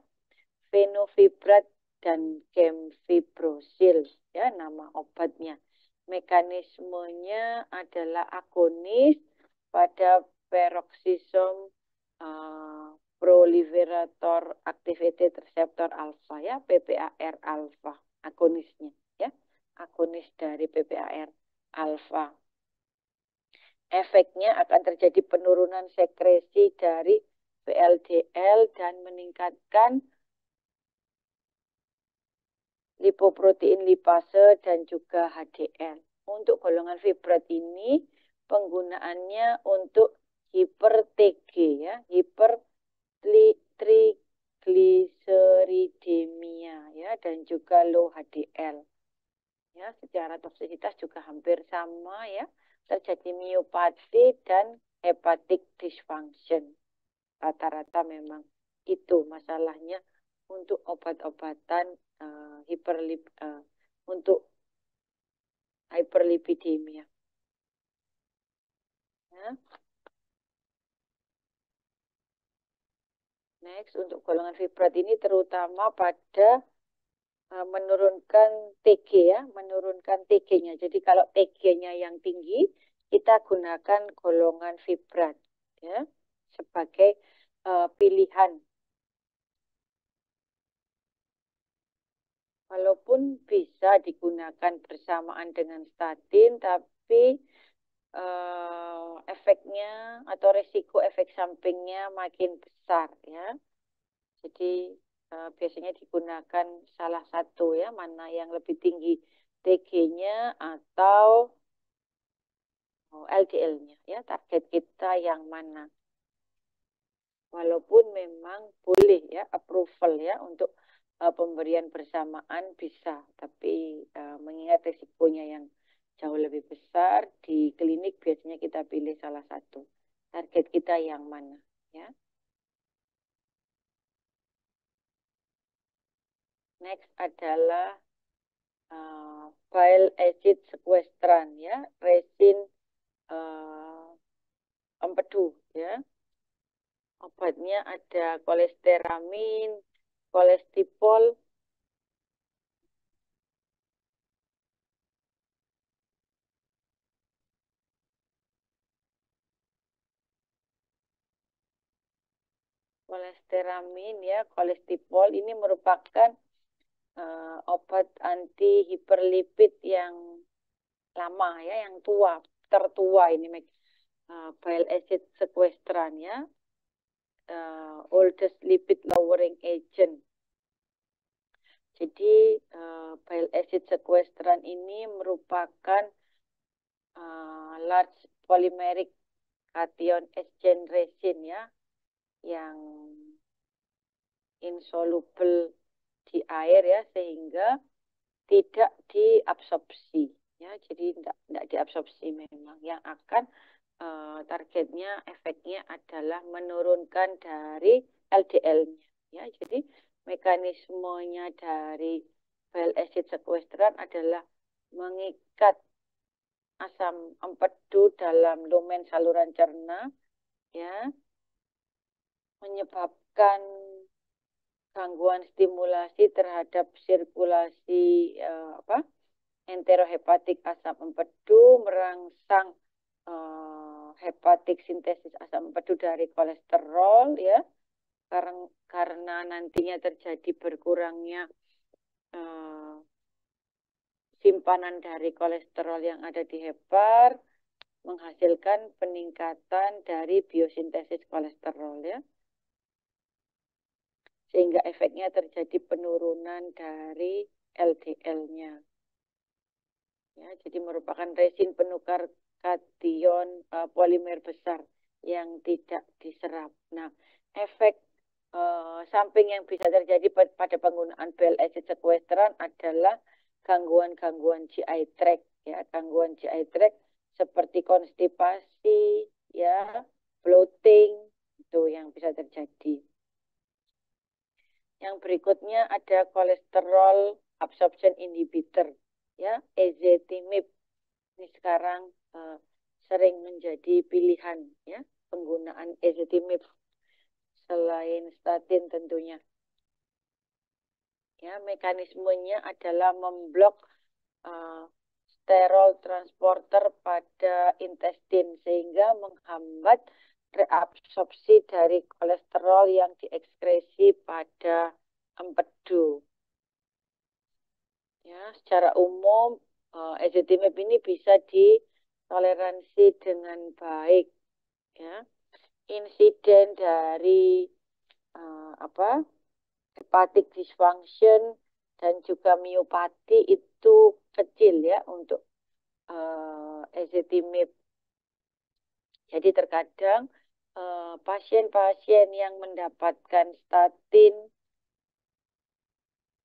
fenofibrat dan gemfibrosil ya nama obatnya. Mekanismenya adalah agonis pada peroksisom proliferator activated receptor alpha ya, PPAR alpha agonisnya ya, agonis dari PPAR alpha. Efeknya akan terjadi penurunan sekresi dari VLDL dan meningkatkan lipoprotein lipase dan juga HDL. Untuk golongan fibrat ini penggunaannya untuk hiper-TG ya, hipertrigliseridemia ya, dan juga low HDL. Ya, secara toksisitas juga hampir sama ya, terjadi miopati dan hepatic dysfunction. Rata-rata memang itu masalahnya untuk obat-obatan untuk hyperlipidemia. Ya. Next, untuk golongan fibrat ini terutama pada menurunkan TG ya, menurunkan TG-nya. Jadi kalau TG-nya yang tinggi, kita gunakan golongan fibrat ya sebagai pilihan. Walaupun bisa digunakan bersamaan dengan statin, tapi efeknya atau resiko efek sampingnya makin besar ya. Jadi biasanya digunakan salah satu ya, mana yang lebih tinggi TG-nya atau LDL-nya ya, target kita yang mana. Walaupun memang boleh ya approval ya untuk pemberian bersamaan bisa, tapi mengingat risikonya yang jauh lebih besar, di klinik biasanya kita pilih salah satu. Target kita yang mana ya. Next adalah bile acid sequestran ya, resin empedu ya. Obatnya ada kolesteramin, kolestipol, kolesteramin ya, kolestipol ini merupakan obat anti hiperlipid yang lama ya, yang tua, tertua ini bile acid sequestran ya, oldest lipid lowering agent. Jadi bile acid sequestran ini merupakan large polymeric cation exchange resin ya, yang insoluble di air ya, sehingga tidak diabsorpsi ya, jadi tidak diabsorpsi memang, yang akan targetnya efeknya adalah menurunkan dari LDL-nya ya. Jadi mekanismenya dari bile acid sequestran adalah mengikat asam empedu dalam lumen saluran cerna ya, menyebabkan gangguan stimulasi terhadap sirkulasi enterohepatik asam empedu, merangsang hepatik sintesis asam empedu dari kolesterol ya, karena nantinya terjadi berkurangnya simpanan dari kolesterol yang ada di hepar, menghasilkan peningkatan dari biosintesis kolesterol ya, sehingga efeknya terjadi penurunan dari LDL-nya ya. Jadi merupakan resin penukar kation polimer besar yang tidak diserap. Nah, efek samping yang bisa terjadi pada penggunaan bile acid sequestran adalah gangguan-gangguan GI tract ya, gangguan GI tract seperti konstipasi, ya, bloating, itu yang bisa terjadi. Yang berikutnya ada kolesterol absorption inhibitor, ya, ezetimibe. Ini sekarang sering menjadi pilihan, ya, penggunaan ezetimibe selain statin tentunya. Ya, mekanismenya adalah memblok sterol transporter pada intestin sehingga menghambat reabsorpsi dari kolesterol yang diekskresi pada empedu. Ya, secara umum ezetimibe ini bisa ditoleransi dengan baik. Ya, insiden dari hepatic dysfunction dan juga miopati itu kecil ya untuk ezetimibe. Jadi terkadang pasien-pasien yang mendapatkan statin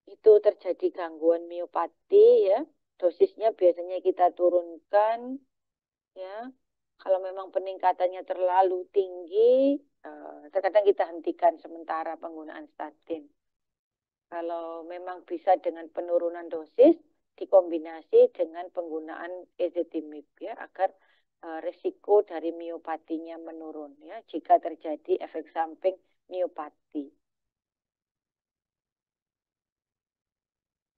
itu terjadi gangguan miopati ya, dosisnya biasanya kita turunkan ya. Kalau memang peningkatannya terlalu tinggi, terkadang kita hentikan sementara penggunaan statin. Kalau memang bisa dengan penurunan dosis, dikombinasi dengan penggunaan ezetimibe ya, agar risiko dari miopatinya menurun ya, jika terjadi efek samping miopati.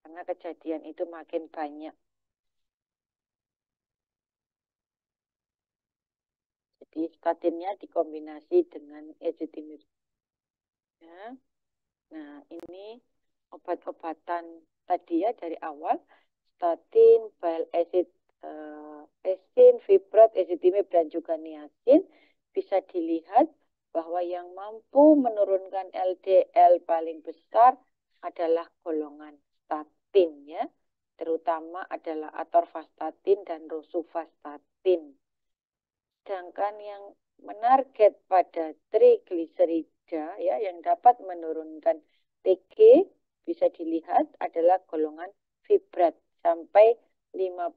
Karena kejadian itu makin banyak. Jadi statinnya dikombinasi dengan ezetimibe. Ya. Nah, ini obat-obatan tadi ya dari awal, statin, bile acid, esin, fibrat, ezetimibe dan juga niacin, bisa dilihat bahwa yang mampu menurunkan LDL paling besar adalah golongan statin ya, terutama adalah atorvastatin dan rosuvastatin. Sedangkan yang menarget pada trigliserida ya, yang dapat menurunkan TG bisa dilihat adalah golongan fibrat sampai 50%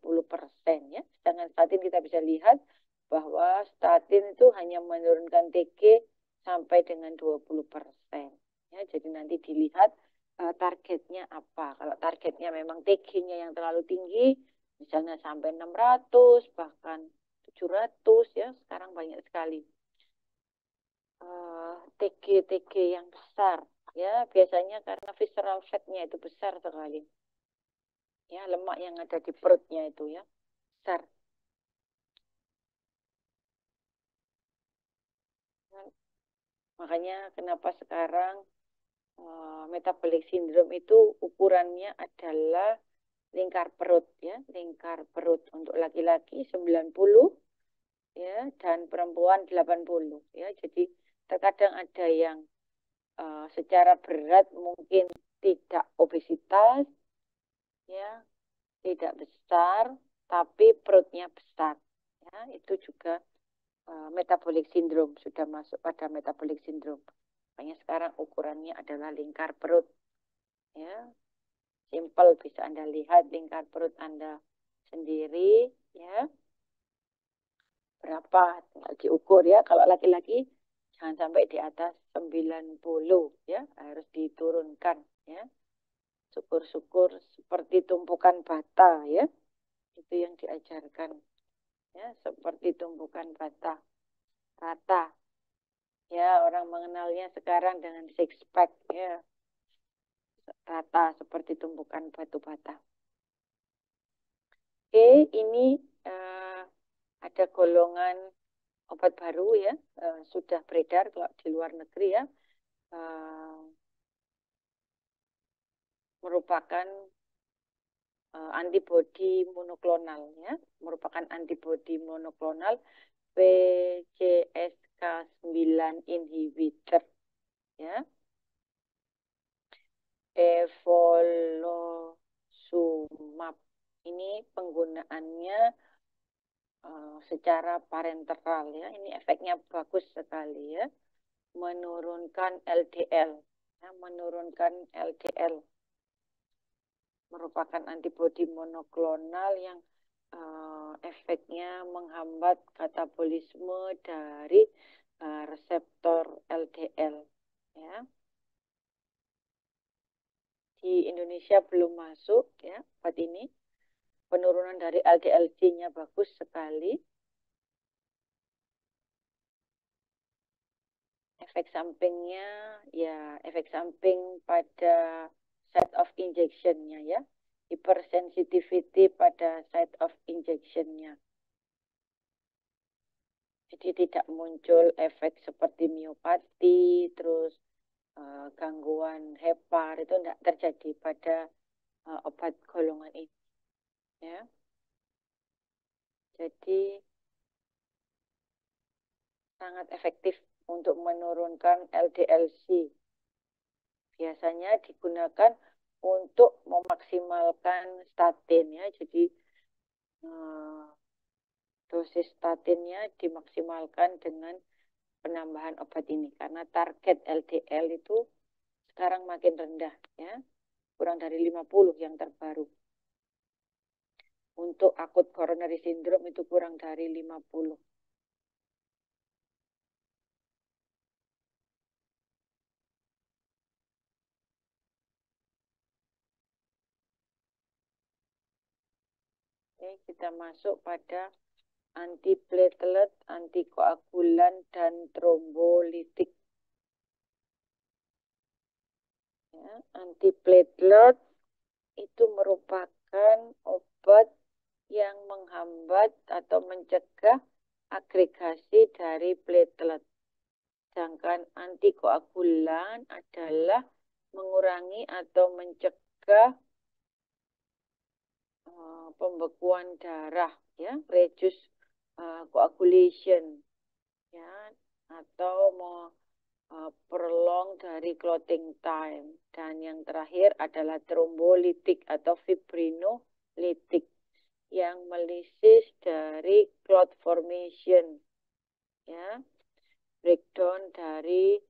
ya. Sedangkan statin kita bisa lihat bahwa statin itu hanya menurunkan TG sampai dengan 20%. Ya, jadi nanti dilihat targetnya apa. Kalau targetnya memang TG-nya yang terlalu tinggi, misalnya sampai 600 bahkan 700 ya, sekarang banyak sekali TG yang besar ya, biasanya karena visceral fat-nya itu besar sekali ya, lemak yang ada di perutnya itu ya besar. Makanya kenapa sekarang metabolic syndrome itu ukurannya adalah lingkar perut ya, lingkar perut untuk laki-laki 90 ya, dan perempuan 80 ya. Jadi terkadang ada yang secara berat mungkin tidak obesitas ya, tidak besar tapi perutnya besar ya, itu juga metabolic syndrome, sudah masuk pada metabolic syndrome. Makanya sekarang ukurannya adalah lingkar perut ya, simple, bisa Anda lihat lingkar perut Anda sendiri ya, berapa tinggal diukur ya. Kalau laki-laki jangan sampai di atas 90 ya, harus diturunkan ya. Syukur-syukur seperti tumpukan bata ya, itu yang diajarkan ya, seperti tumpukan bata rata ya, orang mengenalnya sekarang dengan six pack ya, rata seperti tumpukan batu bata. Oke, ini ada golongan obat baru ya, sudah beredar kalau di luar negeri ya, merupakan antibodi monoklonal ya, merupakan antibodi monoklonal PCSK9 inhibitor ya, evolocumab. Ini penggunaannya secara parenteral ya, ini efeknya bagus sekali ya, menurunkan LDL ya, menurunkan LDL, merupakan antibodi monoklonal yang efeknya menghambat katabolisme dari reseptor LDL. Ya. Di Indonesia belum masuk ya obat ini. Penurunan dari LDL-C-nya bagus sekali. Efek sampingnya ya efek samping pada site of injection-nya ya. Hypersensitivity pada site of injection-nya. Jadi tidak muncul efek seperti miopati, terus gangguan hepar, itu tidak terjadi pada obat golongan ini. Ya. Jadi sangat efektif untuk menurunkan LDL-C. Biasanya digunakan untuk memaksimalkan statin ya. Jadi dosis statinnya dimaksimalkan dengan penambahan obat ini karena target LDL itu sekarang makin rendah ya. Kurang dari 50 yang terbaru. Untuk akut coronary syndrome itu kurang dari 50. Oke, kita masuk pada antiplatelet, antikoagulan, dan trombolitik. Ya, antiplatelet itu merupakan obat yang menghambat atau mencegah agregasi dari platelet. Sedangkan antikoagulan adalah mengurangi atau mencegah pembekuan darah, ya, reduce coagulation, ya, atau prolong dari clotting time. Dan yang terakhir adalah trombolitik atau fibrinolitik yang melisis dari clot formation, ya, breakdown dari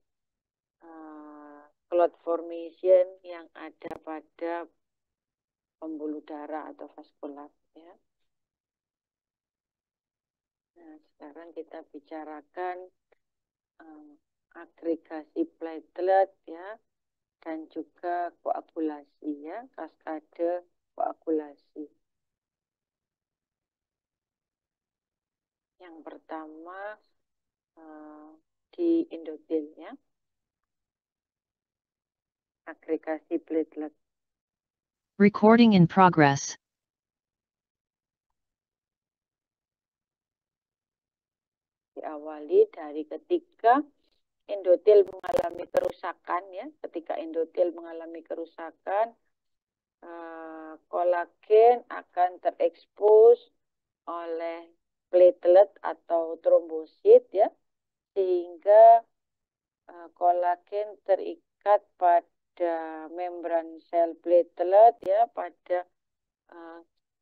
clot formation yang ada pada pembuluh darah atau vaskular, ya. Nah, sekarang kita bicarakan agregasi platelet ya dan juga koagulasi ya, kaskade koagulasi. Yang pertama di endotel ya. Agregasi platelet. Recording in progress. Diawali dari ketika endotel mengalami kerusakan ya. Ketika endotel mengalami kerusakan, kolagen akan terekspos oleh platelet atau trombosit ya, sehingga kolagen terikat pada membran sel platelet ya, pada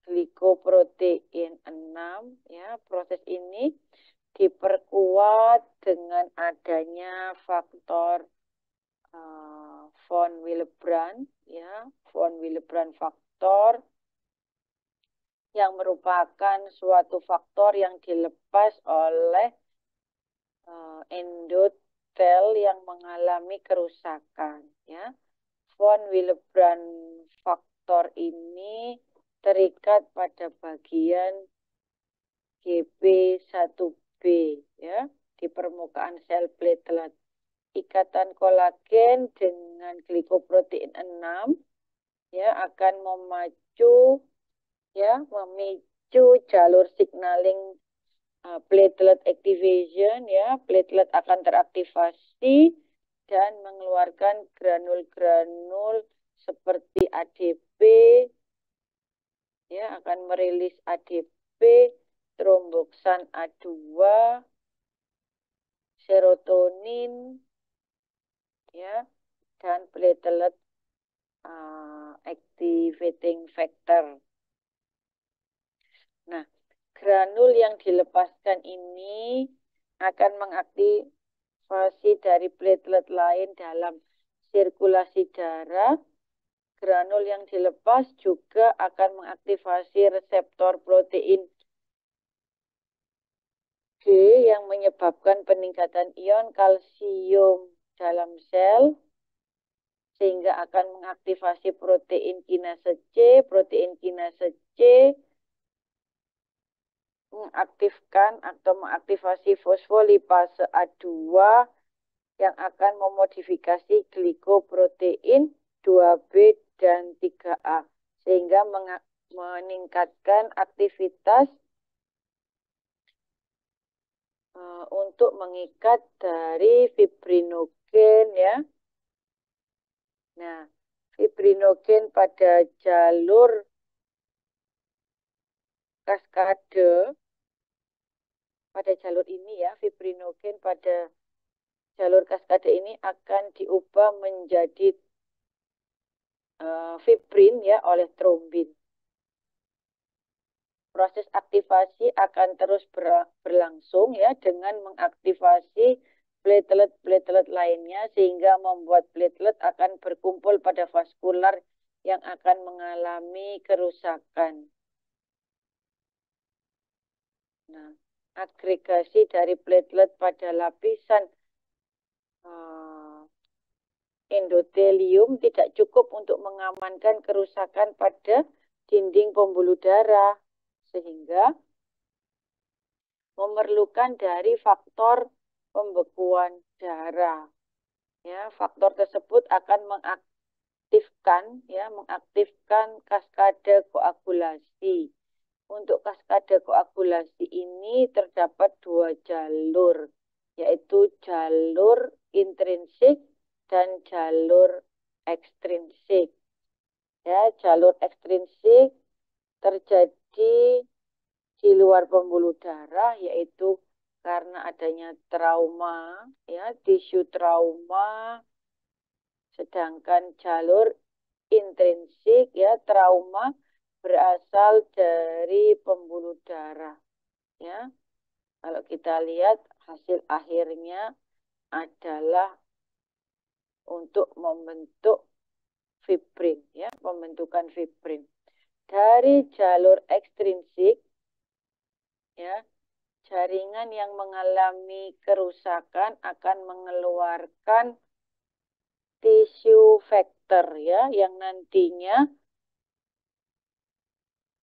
glikoprotein 6 ya. Proses ini diperkuat dengan adanya faktor von Willebrand ya, von Willebrand faktor yang merupakan suatu faktor yang dilepas oleh endotel yang mengalami kerusakan ya. Von Willebrand faktor ini terikat pada bagian GB1B ya di permukaan sel platelet. Ikatan kolagen dengan glikoprotein 6 ya akan memicu jalur signaling platelet activation ya. Platelet akan teraktivasi dan mengeluarkan granul-granul seperti ADP ya, akan merilis ADP, tromboksan A2, serotonin ya, dan platelet activating factor. Nah, granul yang dilepaskan ini akan mengaktifasi dari platelet lain dalam sirkulasi darah granul yang dilepas juga akan mengaktifasi reseptor protein G yang menyebabkan peningkatan ion kalsium dalam sel, sehingga akan mengaktifasi protein kinase C. Protein kinase C mengaktifkan atau mengaktifasi fosfolipase A2 yang akan memodifikasi glikoprotein 2B dan 3A, sehingga meningkatkan aktivitas untuk mengikat dari fibrinogen ya. Nah, fibrinogen pada jalur kaskade, pada jalur ini ya, fibrinogen pada jalur kaskade ini akan diubah menjadi fibrin ya oleh trombin. Proses aktivasi akan terus berlangsung ya dengan mengaktifasi platelet-platelet lainnya, sehingga membuat platelet akan berkumpul pada vaskular yang akan mengalami kerusakan. Nah, agregasi dari platelet pada lapisan endotelium tidak cukup untuk mengamankan kerusakan pada dinding pembuluh darah, sehingga memerlukan dari faktor pembekuan darah. Ya, faktor tersebut akan mengaktifkan kaskade koagulasi. Untuk kaskade koagulasi ini terdapat 2 jalur, yaitu jalur intrinsik dan jalur ekstrinsik. Ya, jalur ekstrinsik terjadi di luar pembuluh darah, yaitu karena adanya trauma, ya, tisu trauma. Sedangkan jalur intrinsik, ya, trauma berasal dari pembuluh darah. Ya, kalau kita lihat hasil akhirnya adalah untuk membentuk fibrin, ya, pembentukan fibrin. Dari jalur ekstrinsik, ya, jaringan yang mengalami kerusakan akan mengeluarkan tisu factor ya, yang nantinya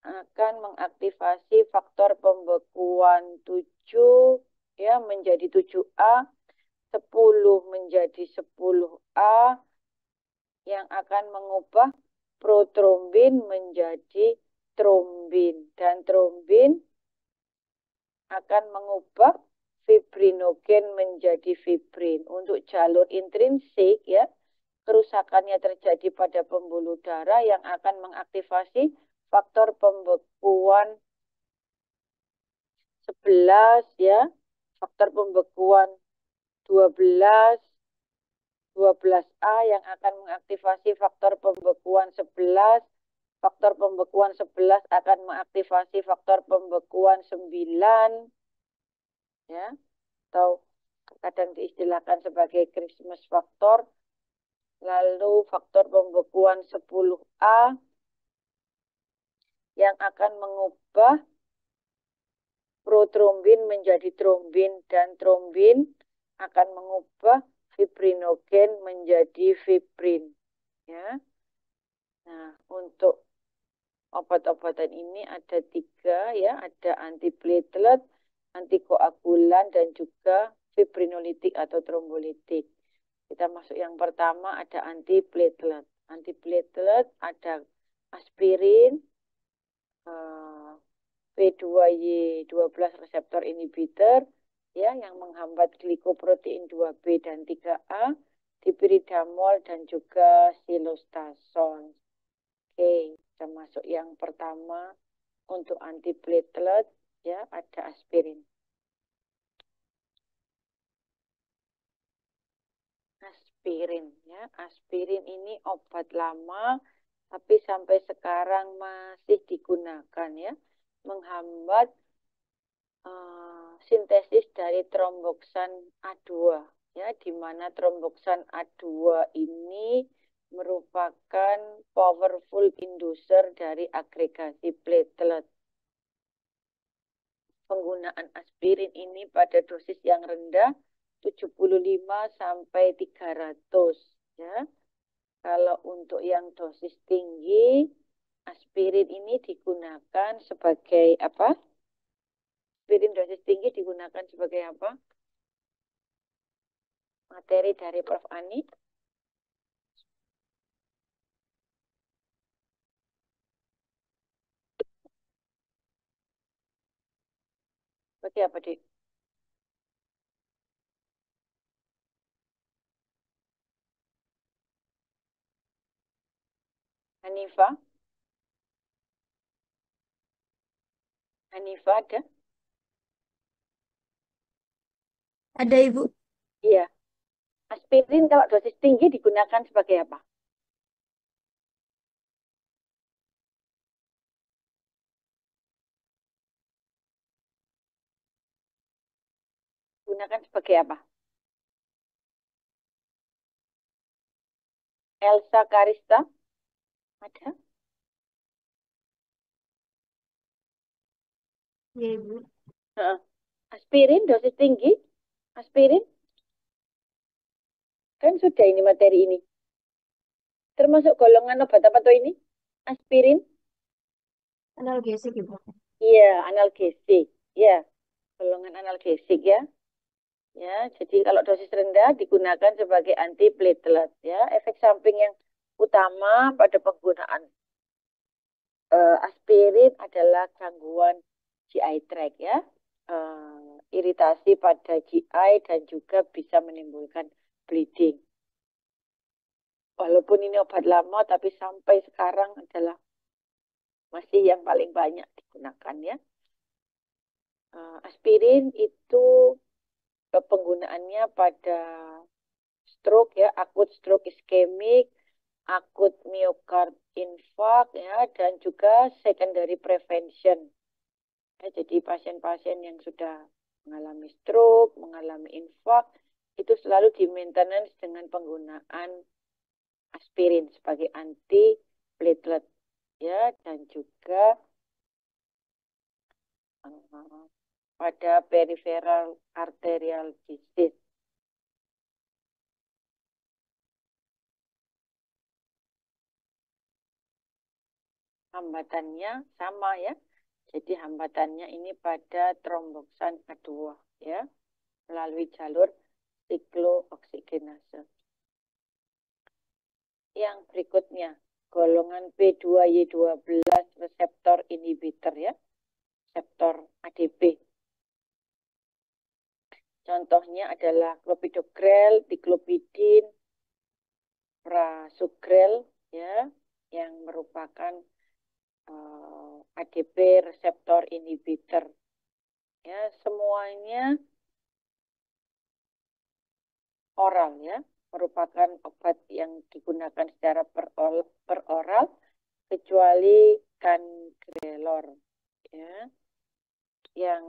akan mengaktifasi faktor pembekuan 7 ya menjadi 7A, 10 menjadi 10A, yang akan mengubah protrombin menjadi trombin, dan trombin akan mengubah fibrinogen menjadi fibrin. Untuk jalur intrinsik ya, kerusakannya terjadi pada pembuluh darah yang akan mengaktifasi faktor pembekuan 11 ya, faktor pembekuan 12, 12A yang akan mengaktifasi faktor pembekuan 11. Faktor pembekuan 11 akan mengaktifasi faktor pembekuan 9 ya, atau kadang diistilahkan sebagai Christmas faktor. Lalu faktor pembekuan 10A yang akan mengubah protrombin menjadi trombin, dan trombin akan mengubah fibrinogen menjadi fibrin ya. Nah, untuk obat-obatan ini ada 3 ya, ada antiplatelet, antikoagulan, dan juga fibrinolitik atau trombolitik. Kita masuk yang pertama, ada antiplatelet. Antiplatelet ada aspirin, P2Y12 reseptor inhibitor ya, yang menghambat glikoprotein 2B dan 3A, dipiridamol, dan juga silostason. Oke, kita masuk yang pertama. Untuk antiplatelet ya, ada aspirin. Aspirin ya, aspirin ini obat lama tapi sampai sekarang masih digunakan ya, menghambat sintesis dari tromboksan A2 ya, di mana tromboksan A2 ini merupakan powerful inducer dari agregasi platelet. Penggunaan aspirin ini pada dosis yang rendah 75 sampai 300 ya. Kalau untuk yang dosis tinggi, aspirin ini digunakan sebagai apa? Aspirin dosis tinggi digunakan sebagai apa? Materi dari Prof. Ani. Sebagai apa, Dik? Hanifa? Hanifa ada? Ada Ibu. Iya. Aspirin kalau dosis tinggi digunakan sebagai apa? Gunakan sebagai apa? Elsa Karista? Ada? Ya Ibu. Aspirin dosis tinggi? Aspirin? Kan sudah ini materi ini. Termasuk golongan obat apa tuh ini? Aspirin? Analgesik Ibu. Iya, analgesik. Ya, golongan analgesik ya. Ya, jadi kalau dosis rendah digunakan sebagai antiplatelet ya. Efek samping yang utama pada penggunaan aspirin adalah gangguan GI tract ya. Iritasi pada GI dan juga bisa menimbulkan bleeding. Walaupun ini obat lama, tapi sampai sekarang adalah masih yang paling banyak digunakan ya. Aspirin itu penggunaannya pada stroke ya, akut stroke iskemik, akut myocard infarct ya, dan juga secondary prevention. Ya, jadi pasien-pasien yang sudah mengalami stroke, mengalami infarct, itu selalu di maintenance dengan penggunaan aspirin sebagai anti platelet ya, dan juga pada peripheral arterial disease. Hambatannya sama ya. Jadi hambatannya ini pada tromboksan A2 ya, melalui jalur siklooksigenase. Yang berikutnya, golongan P2Y12 reseptor inhibitor ya, reseptor ADP. Contohnya adalah clopidogrel, diklopidin, prasugrel ya, yang merupakan ADP reseptor inhibitor. Ya, semuanya oral ya, merupakan obat yang digunakan secara peroral kecuali cangrelor ya, yang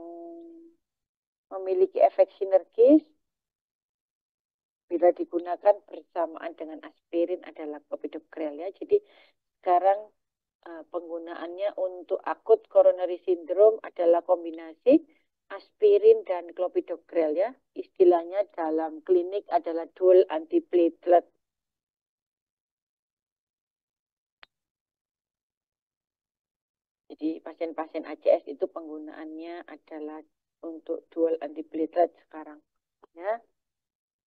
memiliki efek sinergis bila digunakan bersamaan dengan aspirin adalah clopidogrel ya. Jadi sekarang penggunaannya untuk akut coronary syndrome adalah kombinasi aspirin dan clopidogrel ya. Istilahnya dalam klinik adalah dual antiplatelet. Jadi pasien-pasien ACS itu penggunaannya adalah untuk dual antiplatelet sekarang ya.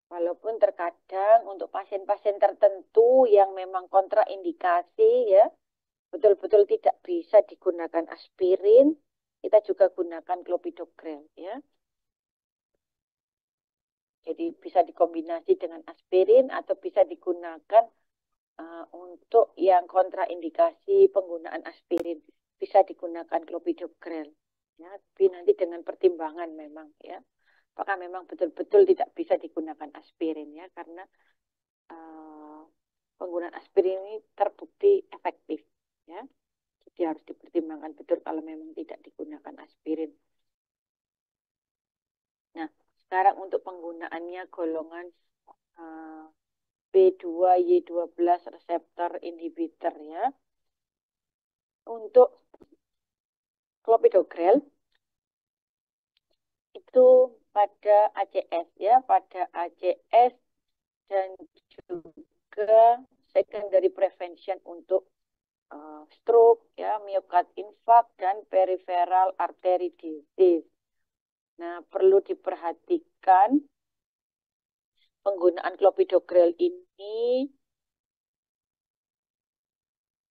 Walaupun terkadang untuk pasien-pasien tertentu yang memang kontraindikasi ya, betul-betul tidak bisa digunakan aspirin, kita juga gunakan clopidogrel ya. Jadi bisa dikombinasi dengan aspirin atau bisa digunakan untuk yang kontraindikasi penggunaan aspirin, bisa digunakan clopidogrel ya. Tapi nanti dengan pertimbangan memang ya. Apakah memang betul-betul tidak bisa digunakan aspirin ya, karena penggunaan aspirin ini terbukti efektif ya. Jadi harus dipertimbangkan betul kalau memang tidak digunakan aspirin. Nah, sekarang untuk penggunaannya golongan B2Y12 reseptor inhibitor ya. Untuk clopidogrel itu pada ACS ya, pada ACS dan juga secondary prevention untuk stroke ya, myocard infarct dan peripheral artery disease. Nah, perlu diperhatikan penggunaan clopidogrel ini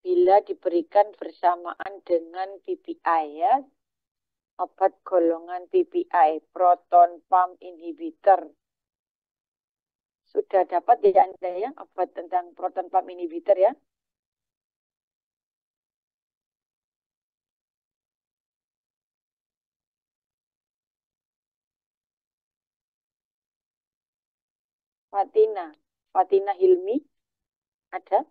bila diberikan bersamaan dengan PPI ya, obat golongan PPI, proton pump inhibitor. Sudah dapat ya Anda ya, obat tentang proton pump inhibitor ya? Fatina Hilmi, ada?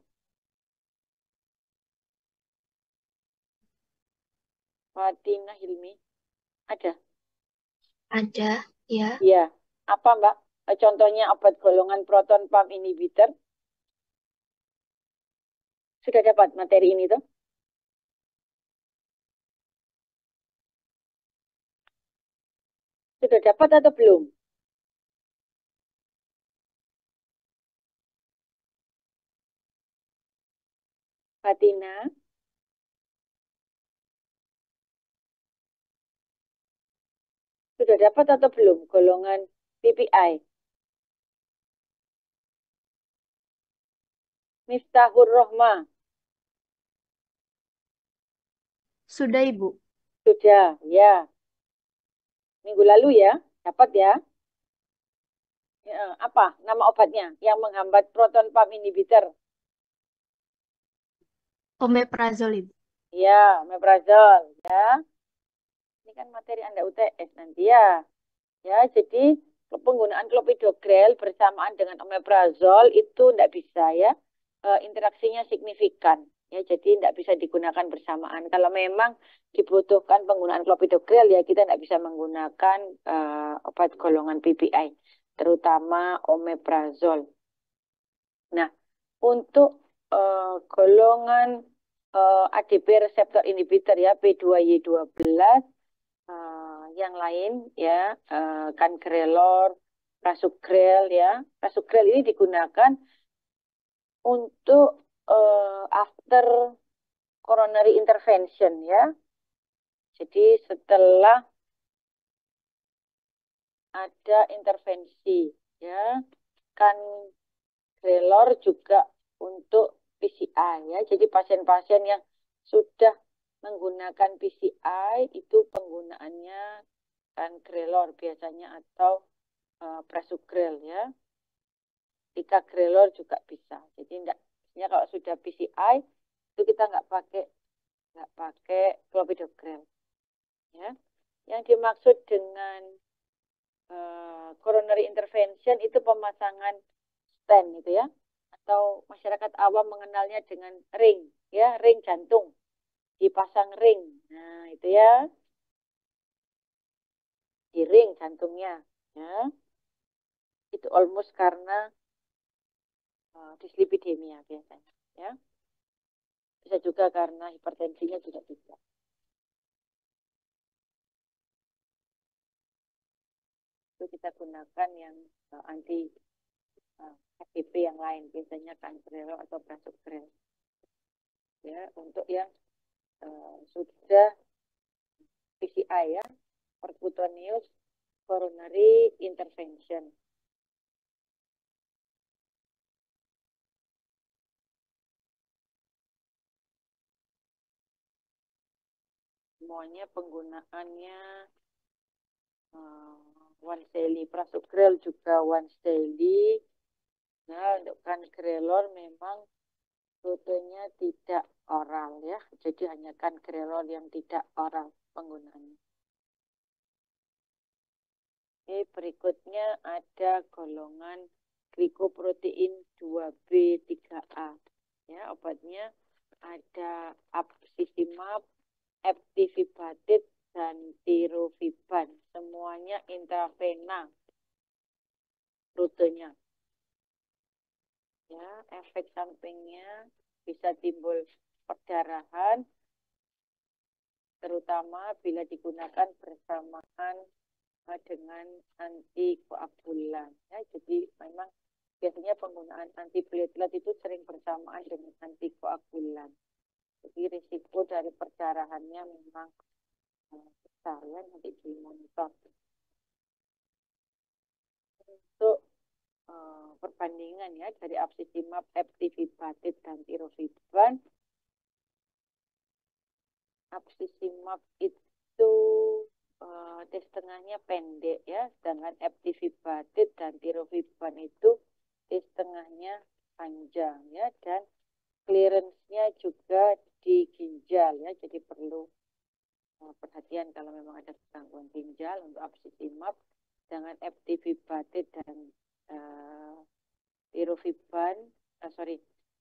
Fatina Hilmi, ada? Ada, ya. Iya. Apa Mbak? Contohnya obat golongan proton pump inhibitor. Sudah dapat materi ini tuh? Sudah dapat atau belum? Fatina? Sudah dapat atau belum golongan PPI? Miftahur Rohma? Sudah, Ibu. Sudah, ya. Minggu lalu ya, dapat ya. Ya, apa nama obatnya yang menghambat proton pump inhibitor? Omeprazol, Ibu. Ya, omeprazol ya. Ini kan materi Anda UTS nanti ya. Ya, jadi penggunaan clopidogrel bersamaan dengan omeprazol itu tidak bisa ya. Interaksinya signifikan. Ya, jadi tidak bisa digunakan bersamaan. Kalau memang dibutuhkan penggunaan clopidogrel ya kita tidak bisa menggunakan obat golongan PPI, terutama omeprazol. Nah, untuk golongan ADP reseptor inhibitor ya B2Y12 yang lain ya cangrelor, prasugrel ya. Prasugrel ini digunakan untuk after coronary intervention ya. Jadi setelah ada intervensi ya, cangrelor juga untuk PCI ya. Jadi pasien-pasien yang sudah menggunakan PCI itu penggunaannya cangrelor biasanya atau prasugrel ya. Ticagrelor juga bisa. Jadi enggak, kalau sudah PCI itu kita nggak pakai clopidogrel ya. Yang dimaksud dengan coronary intervention itu pemasangan stent itu ya, atau masyarakat awam mengenalnya dengan ring ya, ring jantung, dipasang ring. Nah, itu ya, di ring jantungnya ya. Itu almost karena dislipidemia biasanya ya. Bisa juga karena hipertensinya juga bisa. Itu kita gunakan yang anti HPV yang lain, biasanya cangrelor atau prasugrel ya. Untuk yang sudah PCI ya, percutaneous coronary intervention. Semuanya penggunaannya once daily. Prasugrel juga once daily. Nah, untuk cangrelor memang rutenya tidak oral ya. Jadi hanya cangrelor yang tidak oral penggunaannya. Oke, berikutnya ada golongan glikoprotein 2B3A. Ya, obatnya ada absissimab, eptifibatid, dan tirofiban. Semuanya intravena rutenya. Ya, efek sampingnya bisa timbul perdarahan, terutama bila digunakan bersamaan dengan antikoagulan. Ya, jadi memang biasanya penggunaan antiplatelet itu sering bersamaan dengan antikoagulan. Jadi risiko dari perdarahannya memang besar ya, nanti dimonitor. Untuk perbandingan ya dari abscimab, eptifibatid, dan tirofiban. Abscimab itu tes tengahnya pendek ya, sedangkan eptifibatid dan tirofiban itu tes tengahnya panjang ya, dan clearance-nya juga di ginjal ya, jadi perlu perhatian kalau memang ada gangguan ginjal untuk abscimab. Dengan eptifibatid dan tirofiban,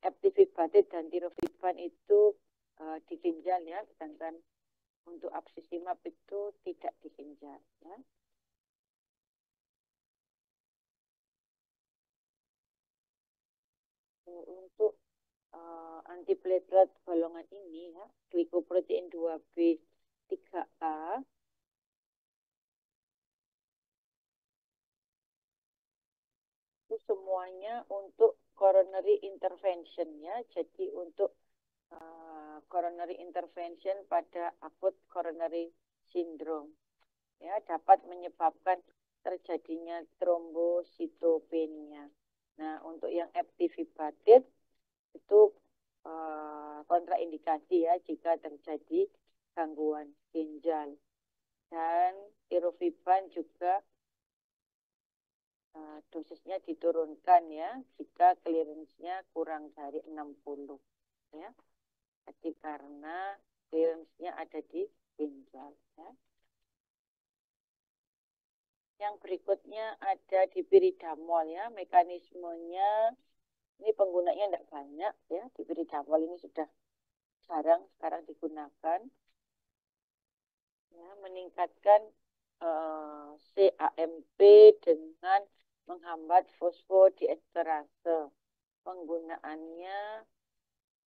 eptifibatid dan tirofiban itu di ginjal ya, sedangkan untuk abscimab itu tidak di ginjal ya. Untuk antiplatelet golongan ini ya, glikoprotein 2B3A itu semuanya untuk coronary intervention ya. Jadi untuk coronary intervention pada akut coronary syndrome ya, dapat menyebabkan terjadinya trombositopenia. Nah, untuk yang eptifibatid itu kontraindikasi ya jika terjadi gangguan ginjal. Dan tirofiban juga dosisnya diturunkan ya jika clearance-nya kurang dari 60 ya. Jadi karena clearance-nya ada di ginjal ya. Yang berikutnya ada dipiridamol ya. Mekanismenya ini penggunanya tidak banyak ya. Dipiridamol ini sudah jarang sekarang digunakan ya, meningkatkan CAMP dengan menghambat fosfodiesterase. Penggunaannya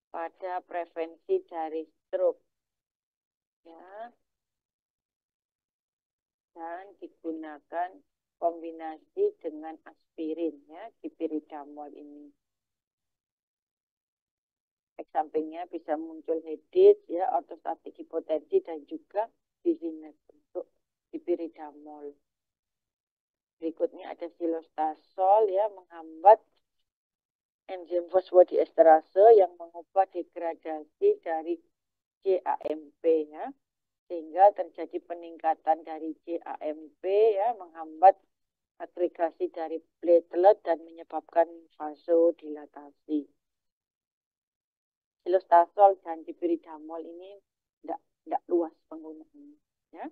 pada prevensi dari stroke ya, dan digunakan kombinasi dengan aspirin ya, dipiridamol ini. Efek sampingnya bisa muncul headache ya, ortostatik hipotensi, dan juga dizziness untuk dipiridamol. Berikutnya ada silostasol ya, menghambat enzim fosfodiesterase yang mengubah degradasi dari CAMP ya, sehingga terjadi peningkatan dari CAMP ya, menghambat agregasi dari platelet dan menyebabkan vasodilatasi. Silostasol dan dipiridamol ini tidak luas penggunaannya ya.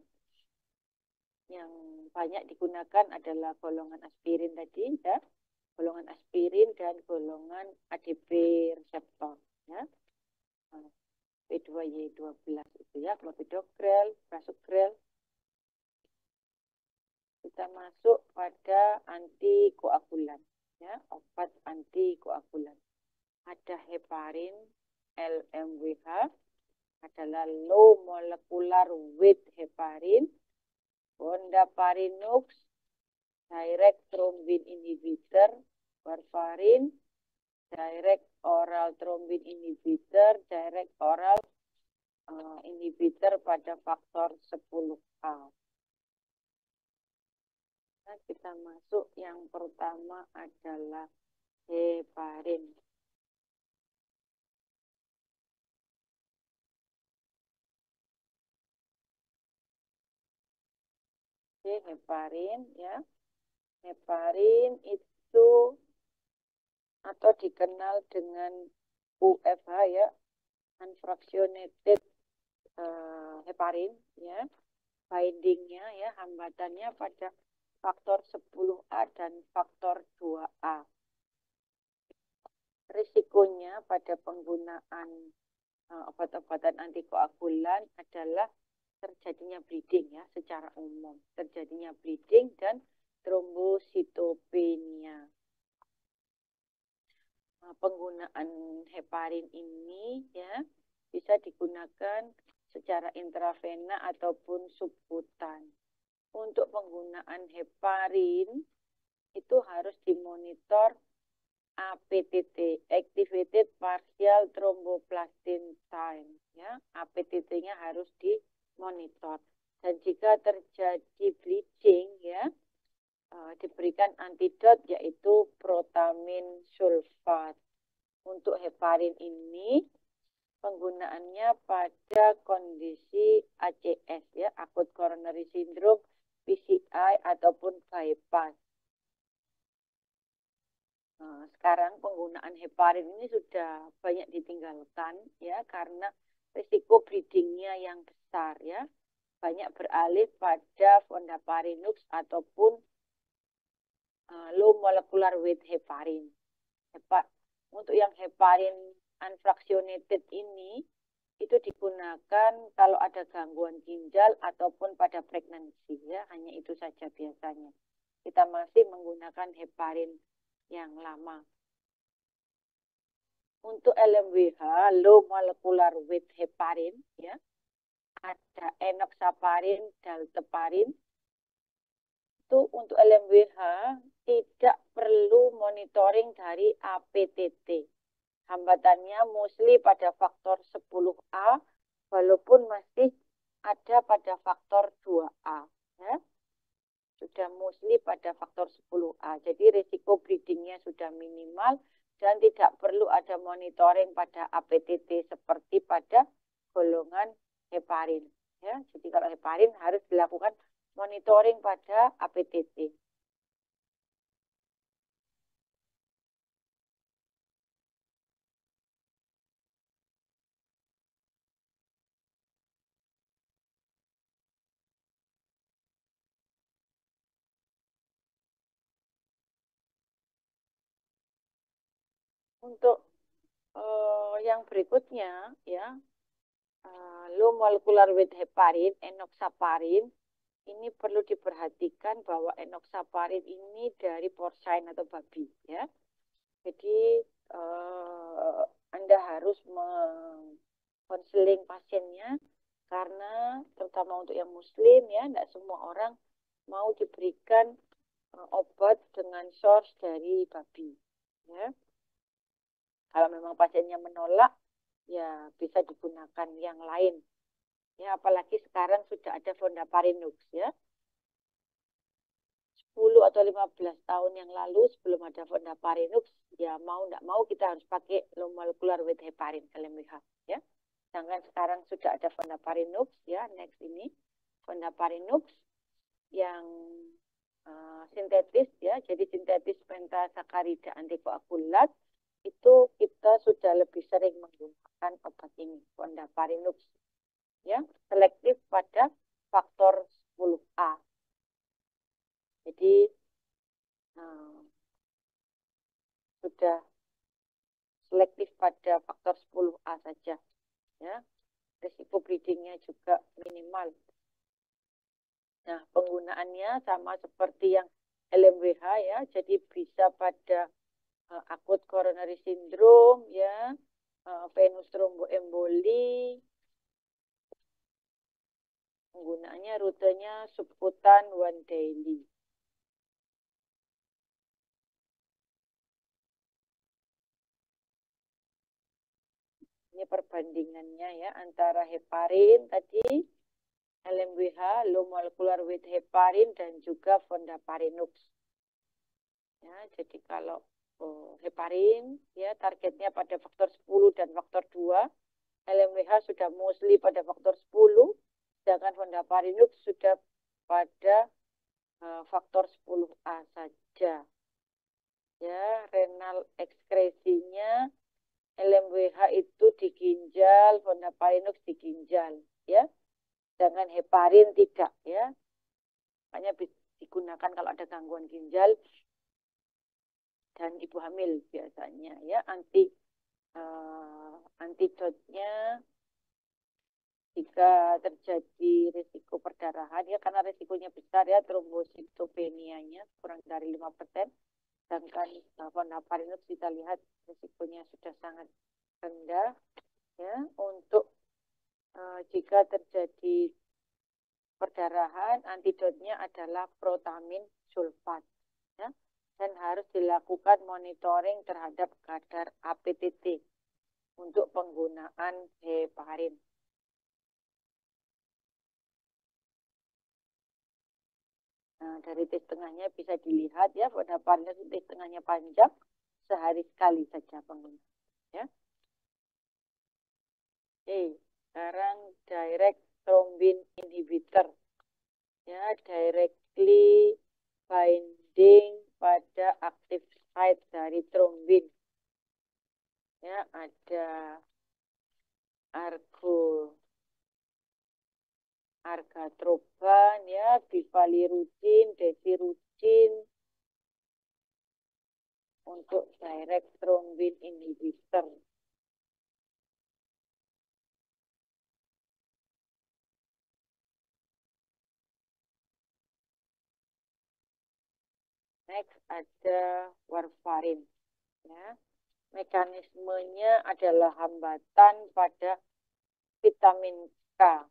Yang banyak digunakan adalah golongan aspirin tadi ya, golongan aspirin dan golongan ADP reseptor ya. P2Y12 itu ya, clopidogrel, prasugrel. Kita masuk pada antikoagulan ya, obat antikoagulan. Ada heparin, LMWH, adalah low molecular weight heparin, fondaparinux, direct thrombin inhibitor, warfarin, direct oral thrombin inhibitor, direct oral inhibitor pada faktor 10A. Nah, kita masuk yang pertama adalah heparin. Oke, heparin ya. Heparin itu atau dikenal dengan UFH ya, unfractionated heparin ya. Bindingnya ya, hambatannya pada faktor 10A dan faktor 2A. Risikonya pada penggunaan obat-obatan antikoagulan adalah terjadinya bleeding ya, secara umum terjadinya bleeding dan trombositopenia. penggunaan heparin ini ya bisa digunakan secara intravena ataupun subkutan. Untuk penggunaan heparin itu harus dimonitor APTT, Activated Partial Thromboplastin Time, ya. APTT-nya harus dimonitor. Dan jika terjadi bleeding, ya, diberikan antidot yaitu protamin sulfat. Untuk heparin ini penggunaannya pada kondisi ACS, ya, Acute Coronary Syndrome, PCI ataupun bypass. Sekarang penggunaan heparin ini sudah banyak ditinggalkan ya karena risiko bleedingnya yang besar ya. Banyak beralih pada fondaparinux ataupun low molecular weight heparin. Untuk yang heparin unfractionated ini itu digunakan kalau ada gangguan ginjal ataupun pada pregnancy ya, hanya itu saja biasanya. Kita masih menggunakan heparin yang lama. Untuk LMWH, low molecular weight heparin, ya, ada enoxaparin, dalteparin. Itu untuk LMWH tidak perlu monitoring dari APTT. Hambatannya mostly pada faktor 10A, walaupun masih ada pada faktor 2A. Ya. Sudah mostly pada faktor 10A. Jadi risiko bleedingnya sudah minimal dan tidak perlu ada monitoring pada APTT seperti pada golongan heparin. Ya, jadi kalau heparin harus dilakukan monitoring pada APTT. Untuk yang berikutnya, ya, low molecular weight heparin, enoxaparin, ini perlu diperhatikan bahwa enoxaparin ini dari porcine atau babi, ya. Jadi Anda harus konseling pasiennya karena terutama untuk yang Muslim ya, tidak semua orang mau diberikan obat dengan source dari babi, ya. Kalau memang pasiennya menolak, ya bisa digunakan yang lain. Ya, apalagi sekarang sudah ada fondaparinux ya. 10 atau 15 tahun yang lalu sebelum ada fondaparinux, ya mau tidak mau kita harus pakai low molecular weight heparin LMWH ya. Sedangkan sekarang sudah ada fondaparinux ya, next ini fondaparinux yang sintetis ya, jadi sintetis pentasakarida antikoagulat. Itu kita sudah lebih sering menggunakan obat ini, fondaparinux, ya, selektif pada faktor 10A. Jadi sudah selektif pada faktor 10A saja, ya. Risiko bleedingnya juga minimal. Nah, penggunaannya sama seperti yang LMWH ya, jadi bisa pada Acute Coronary Syndrome ya, venous thromboemboli. Penggunaannya rutenya subkutan one daily. Ini perbandingannya ya antara heparin tadi, LMWH, low molecular weight heparin dan juga fondaparinux. Ya, jadi kalau heparin ya targetnya pada faktor 10 dan faktor 2, LMWH sudah mostly pada faktor 10, sedangkan fondaparinux sudah pada faktor 10A saja. Ya, renal ekskresinya LMWH itu di ginjal, fondaparinux di ginjal, ya. Sedangkan heparin tidak, ya. Makanya digunakan kalau ada gangguan ginjal dan ibu hamil biasanya ya, antidotnya jika terjadi risiko perdarahan ya, karena risikonya besar ya, trombositopenianya kurang dari 5%, Sedangkan warfarin itu kita lihat risikonya sudah sangat rendah ya untuk jika terjadi perdarahan, antidotnya adalah protamin sulfat ya, dan harus dilakukan monitoring terhadap kadar APTT untuk penggunaan heparin. Nah, dari tes tengahnya bisa dilihat ya, pada partner tes tengahnya panjang, sehari sekali saja penggunaan. Ya. Oke, sekarang direct thrombin inhibitor. Ya, directly binding pada active site dari thrombin. Ya, ada argatroban, ya, bivalirutin, desirutin untuk direct thrombin inhibitor. Next ada warfarin. Ya. Mekanismenya adalah hambatan pada vitamin K.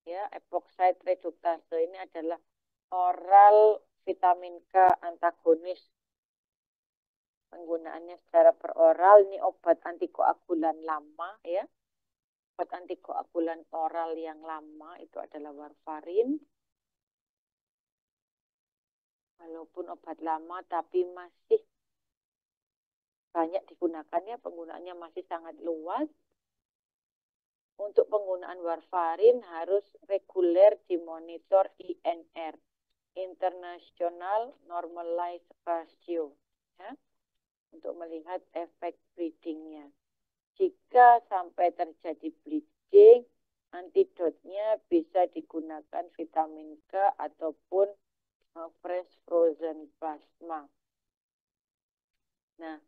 Ya, epoxide reduktase ini adalah oral vitamin K antagonis. Penggunaannya secara peroral, ini obat antikoagulan lama ya. Obat antikoagulan oral yang lama itu adalah warfarin. Walaupun obat lama tapi masih banyak digunakan ya, penggunaannya masih sangat luas. Untuk penggunaan warfarin harus reguler dimonitor INR, International Normalized Ratio, ya, untuk melihat efek bleedingnya. Jika sampai terjadi bleeding, antidotnya bisa digunakan vitamin K ataupun fresh frozen plasma. Nah,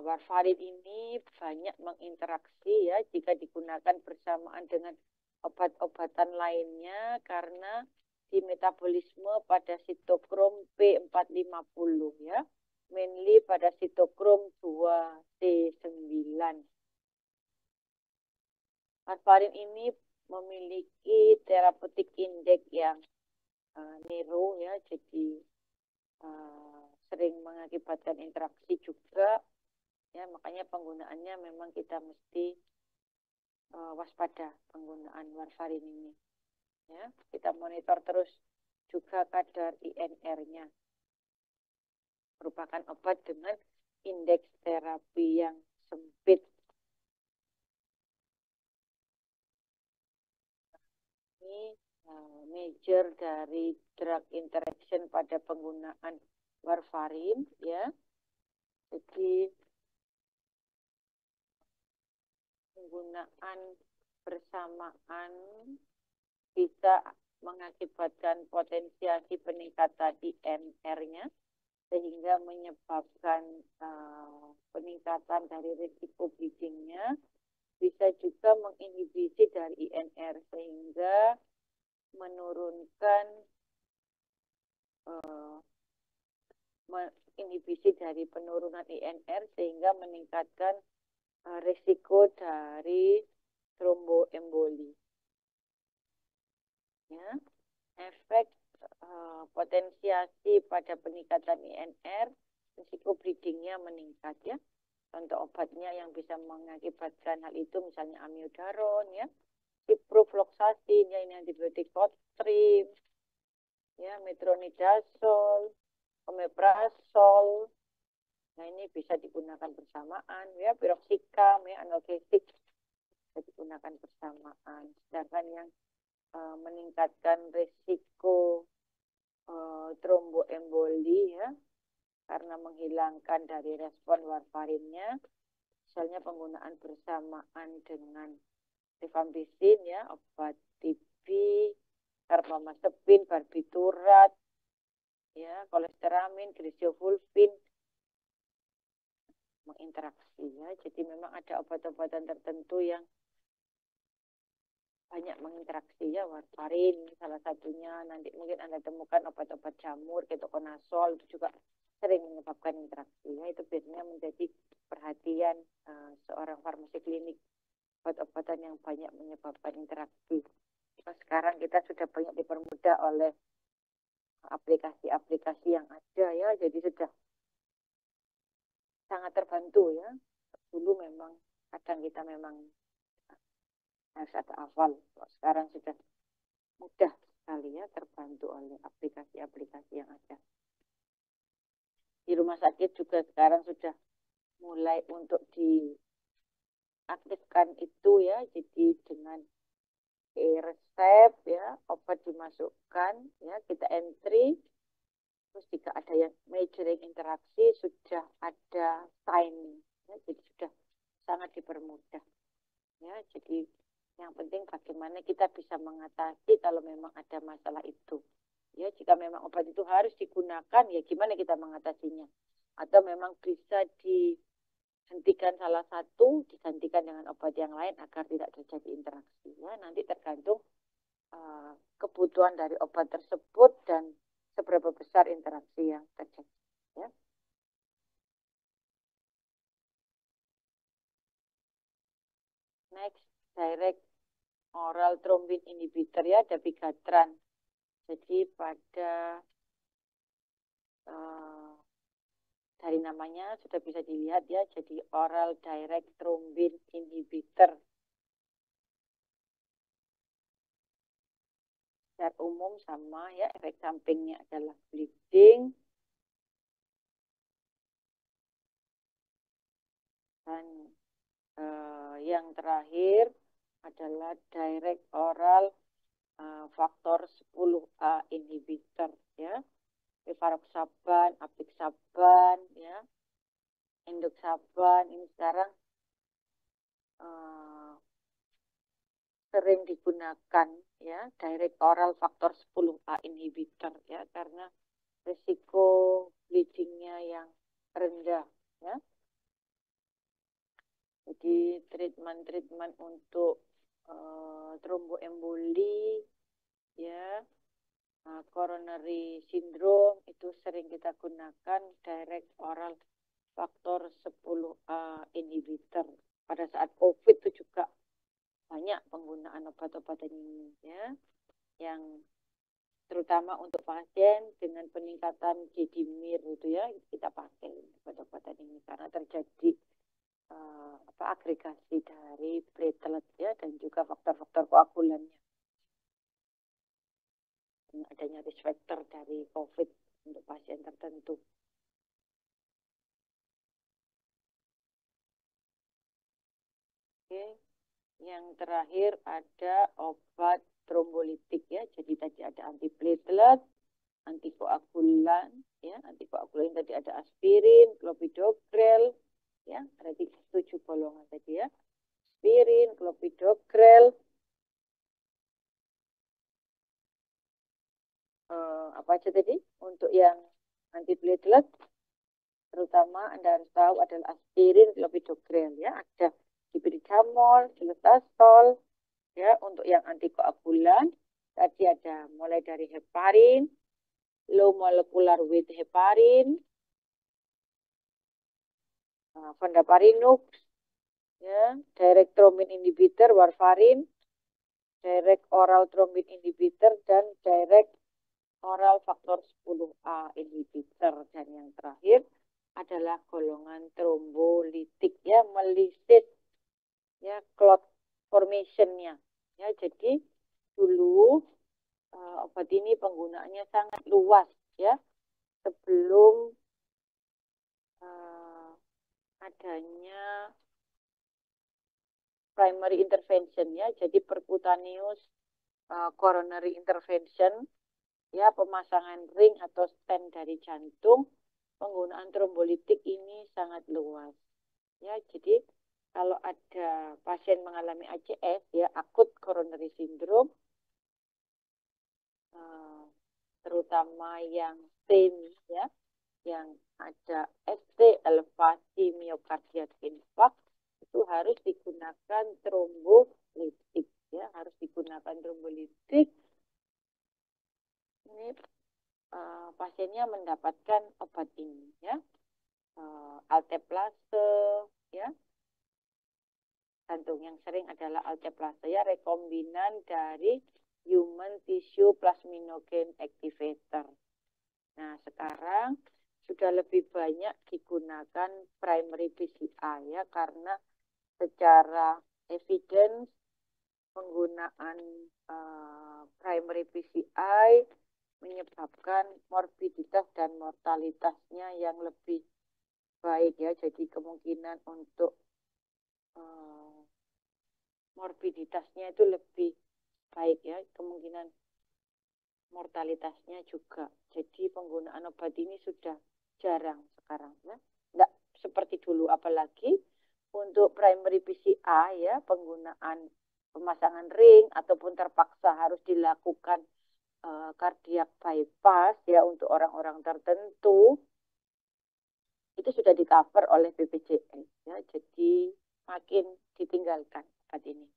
warfarin ini banyak menginteraksi ya jika digunakan bersamaan dengan obat-obatan lainnya karena di metabolisme pada sitokrom P450 ya, mainly pada sitokrom 2T9. Warfarin ini memiliki therapeutic index yang narrow ya, jadi sering mengakibatkan interaksi juga ya, makanya penggunaannya memang kita mesti waspada penggunaan warfarin ini ya. Kita monitor terus juga kadar INR-nya. Merupakan obat dengan indeks terapi yang sempit. Ini major dari drug interaction pada penggunaan warfarin ya. Jadi penggunaan bersamaan bisa mengakibatkan potensiasi peningkatan INR-nya sehingga menyebabkan peningkatan dari risiko bleeding-nya. Bisa juga menginhibisi dari INR sehingga menurunkan inhibisi dari penurunan INR sehingga meningkatkan risiko dari tromboemboli. Ya, efek potensiasi pada peningkatan INR, risiko bleedingnya meningkat ya. Contoh obatnya yang bisa mengakibatkan hal itu misalnya amiodaron ya, ciprofloxacin ya, ini antibiotik Kotrim ya, metronidazol, omeprazol. Nah, ini bisa digunakan bersamaan ya, piroxicam ya, analgesik bisa digunakan bersamaan. Sedangkan yang meningkatkan risiko tromboemboli ya, karena menghilangkan dari respon warfarinnya, misalnya penggunaan bersamaan dengan rifampicin ya, obat TB, karbamazepin, barbiturat, ya, kolesteramin, griseofulvin, menginteraksi ya. Jadi memang ada obat-obatan tertentu yang banyak menginteraksi ya, warfarin salah satunya. Nanti mungkin Anda temukan obat-obat jamur, ketokonazol itu juga sering menyebabkan interaksi. Ya, itu biasanya menjadi perhatian seorang farmasi klinik, obat-obatan yang banyak menyebabkan interaksi. Sekarang kita sudah banyak dipermudah oleh aplikasi-aplikasi yang ada ya, jadi sudah sangat terbantu ya. Dulu memang kadang kita memang harus ada hafal, sekarang sudah mudah sekali ya, terbantu oleh aplikasi-aplikasi yang ada. Di rumah sakit juga sekarang sudah mulai untuk diaktifkan itu ya, jadi dengan resep ya, obat dimasukkan ya, kita entry, terus jika ada yang measuring interaksi sudah ada sign ya, jadi sudah sangat dipermudah ya. Jadi yang penting bagaimana kita bisa mengatasi kalau memang ada masalah itu ya. Jika memang obat itu harus digunakan ya, gimana kita mengatasinya, atau memang bisa dihentikan salah satu, digantikan dengan obat yang lain agar tidak terjadi interaksi ya. Nanti tergantung kebutuhan dari obat tersebut dan seberapa besar interaksi yang terjadi ya. Next, direct oral thrombin inhibitor ya, dabigatran. Jadi pada dari namanya sudah bisa dilihat ya, jadi oral direct thrombin inhibitor. Secara umum sama ya, efek sampingnya adalah bleeding dan yang terakhir adalah direct oral faktor 10A inhibitor ya, rivaroxaban, apixaban ya, endoxaban ini sekarang sering digunakan ya, direct oral faktor 10A inhibitor ya, karena risiko bleedingnya yang rendah ya. Jadi treatment untuk tromboemboli ya, coronary syndrome itu sering kita gunakan direct oral faktor 10A inhibitor. Pada saat COVID itu juga banyak penggunaan obat-obatan ini ya, yang terutama untuk pasien dengan peningkatan dedimir itu ya, kita pakai obat-obatan ini karena terjadi agregasi dari platelet ya, dan juga faktor-faktor koagulannya. Adanya risk factor dari COVID untuk pasien tertentu. Oke, yang terakhir ada obat trombolitik ya. Jadi tadi ada antiplatelet, antikoagulan ya. Antikoagulan tadi ada aspirin, clopidogrel ya. Ada 7 golongan tadi ya. Aspirin, clopidogrel, apa aja tadi? Untuk yang antiplatelet terutama Anda harus tahu adalah aspirin, clopidogrel ya. Ada dibridamol, silestazol ya. Untuk yang antikoagulan tadi ada mulai dari heparin, low molecular weight heparin, fondaparinux ya, direct thrombin inhibitor warfarin, direct oral thrombin inhibitor, dan direct oral faktor 10A inhibitor. Dan yang terakhir adalah golongan trombolitik ya, melisit ya clot formation-nya ya. Jadi dulu obat ini penggunaannya sangat luas ya, sebelum adanya primary intervention ya, jadi percutaneous coronary intervention ya, pemasangan ring atau stent dari jantung. Penggunaan trombolitik ini sangat luas ya. Jadi kalau ada pasien mengalami ACS ya, akut coronary syndrome, terutama yang STEMI ya, yang ada ST elevasi miokardial infark, itu harus digunakan trombolitik ya, harus digunakan trombolitik. Ini pasiennya mendapatkan obat ini ya. Alteplase ya. Jantung yang sering adalah alteplase ya, rekombinan dari human tissue plasminogen activator. Nah, sekarang sudah lebih banyak digunakan primary PCI ya, karena secara evidence penggunaan primary PCI menyebabkan morbiditas dan mortalitasnya yang lebih baik ya. Jadi kemungkinan untuk morbiditasnya itu lebih baik ya, kemungkinan mortalitasnya juga. Jadi penggunaan obat ini sudah jarang sekarang ya. Tidak seperti dulu, apalagi untuk primary PCI ya, penggunaan pemasangan ring ataupun terpaksa harus dilakukan cardiac bypass ya untuk orang-orang tertentu, itu sudah di cover oleh BPJS ya. Jadi makin ditinggalkan obat ini.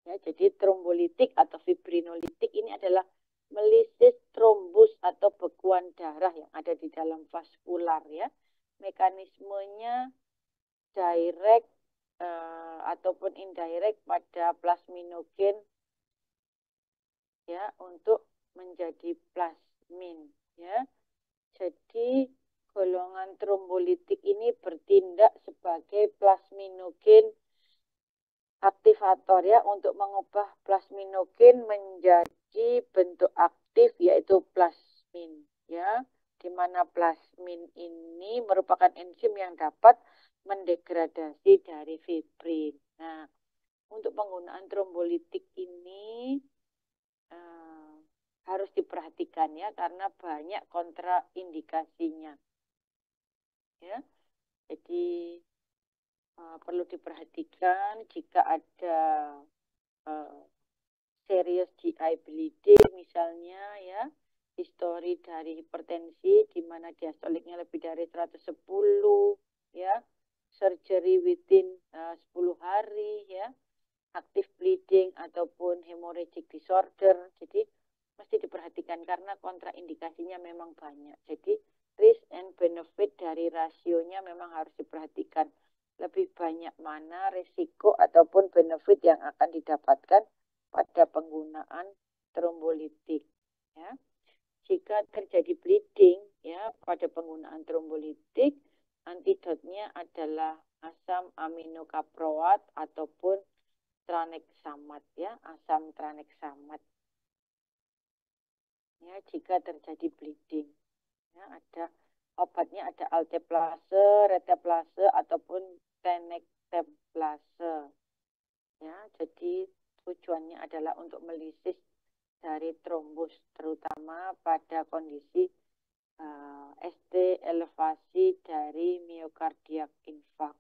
Ya, jadi trombolitik atau fibrinolitik ini adalah melisis trombus atau bekuan darah yang ada di dalam vaskular ya. Mekanismenya direct ataupun indirect pada plasminogen ya untuk menjadi plasmin ya. Jadi golongan trombolitik ini bertindak sebagai plasminogen aktivator ya, untuk mengubah plasminogen menjadi bentuk aktif yaitu plasmin ya, di mana plasmin ini merupakan enzim yang dapat mendegradasi dari fibrin. Nah, untuk penggunaan trombolitik ini harus diperhatikan ya, karena banyak kontraindikasinya ya. Jadi perlu diperhatikan jika ada serious GI bleeding misalnya ya, histori dari hipertensi di mana diastoliknya lebih dari 110 ya, surgery within 10 hari ya, active bleeding ataupun hemorrhagic disorder. Jadi mesti diperhatikan karena kontraindikasinya memang banyak. Jadi risk and benefit dari rasionya memang harus diperhatikan. Lebih banyak mana risiko ataupun benefit yang akan didapatkan pada penggunaan trombolitik ya. Jika terjadi bleeding ya pada penggunaan trombolitik, antidotnya adalah asam aminokaproat ataupun tranexamat ya, asam tranexamat ya, jika terjadi bleeding ya. Ada obatnya, ada alteplase, reteplase ataupun tenecteplase ya. Jadi tujuannya adalah untuk melisis dari trombus, terutama pada kondisi ST elevasi dari miokardiak infark.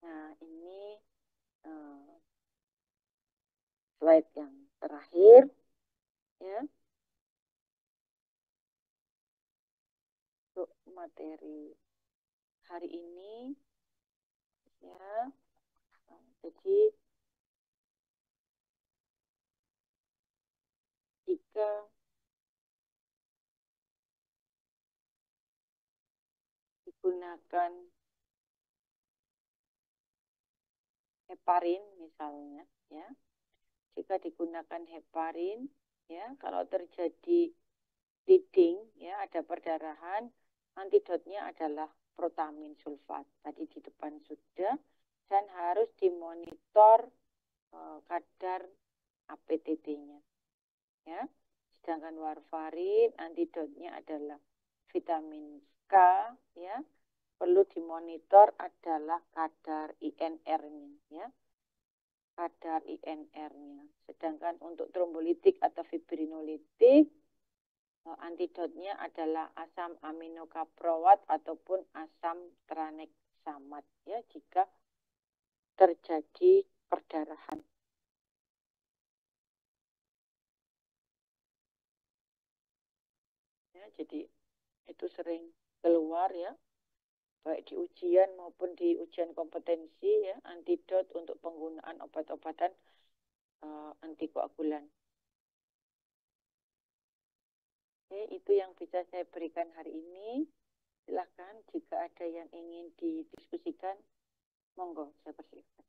Nah, ini slide yang terakhir ya, untuk materi hari ini ya. Jadi jika digunakan heparin misalnya ya, jika digunakan heparin ya, kalau terjadi bleeding ya, ada perdarahan, antidotnya adalah protamin sulfat. Tadi di depan sudah, dan harus dimonitor kadar APTT-nya ya. Sedangkan warfarin antidotnya adalah vitamin K ya, perlu dimonitor adalah kadar INR-nya ya, kadar INR-nya. Sedangkan untuk trombolitik atau fibrinolitik, antidotnya adalah asam aminokaproat ataupun asam tranexamat ya, jika terjadi perdarahan. Ya, jadi itu sering keluar ya, baik di ujian maupun di ujian kompetensi ya, antidot untuk penggunaan obat-obatan antikoagulan. Oke, itu yang bisa saya berikan hari ini. Silakan jika ada yang ingin didiskusikan, monggo saya persilakan.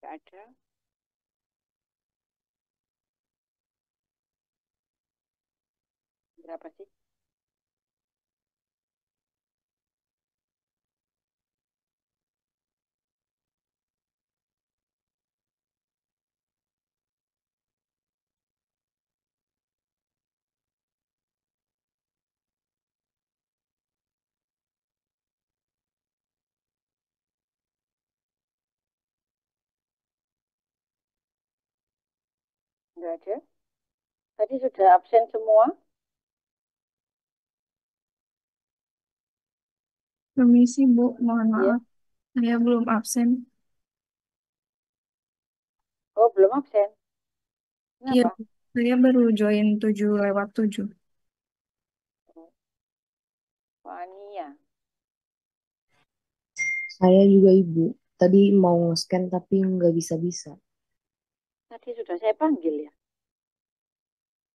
Tidak ada. Berapa sih? Tidak ada. Tadi sudah absen semua. Permisi Bu, mohon Ya. maaf. Saya belum absen. Oh, belum absen. Iya, Kenapa? saya baru join 7:07. Fania. Saya juga Ibu. Tadi mau nge-scan tapi nggak bisa-bisa. Tadi sudah saya panggil ya.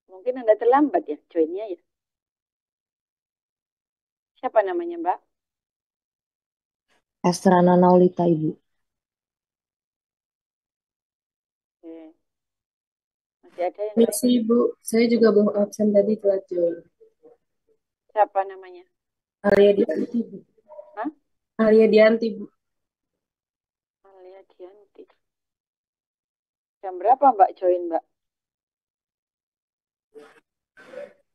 Mungkin Anda terlambat ya joinnya ya. Siapa namanya Mbak? Estrana Naulita Ibu. Oke. Masih ada yang lain? Permisi Ibu, saya juga belum absen tadi telat join. Siapa namanya? Alia Dianti Bu. Hah? Alia Dianti Bu. Alia Dianti. Jam berapa Mbak join Mbak?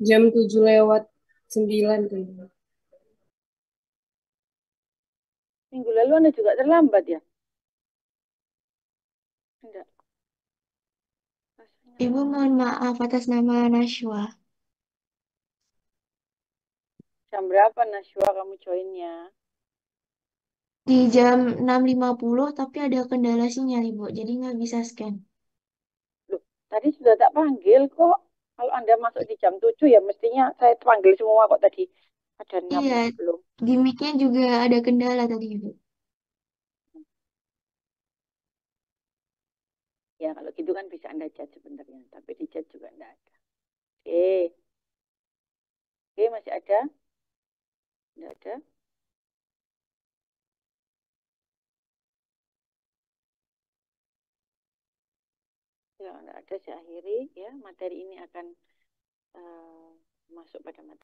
Jam 7:09 kayaknya. Minggu lalu Anda juga terlambat ya? Enggak. Rasanya Ibu mohon maaf atas nama Nashwa. jam berapa Naswa kamu joinnya? Di jam 6.50 tapi ada kendala sinyal Ibu, jadi nggak bisa scan. Loh, tadi sudah tak panggil kok. Kalau Anda masuk di jam 7 ya mestinya saya panggil semua kok tadi. Ada 6 Iya, belum. di mic-nya juga ada kendala tadi Ibu. Ya kalau gitu kan bisa Anda chat sebenarnya. Tapi di chat juga enggak ada. Oke. Oke, masih ada? Enggak ada? Ya, enggak ada, saya akhiri ya. Materi ini akan masuk pada materi.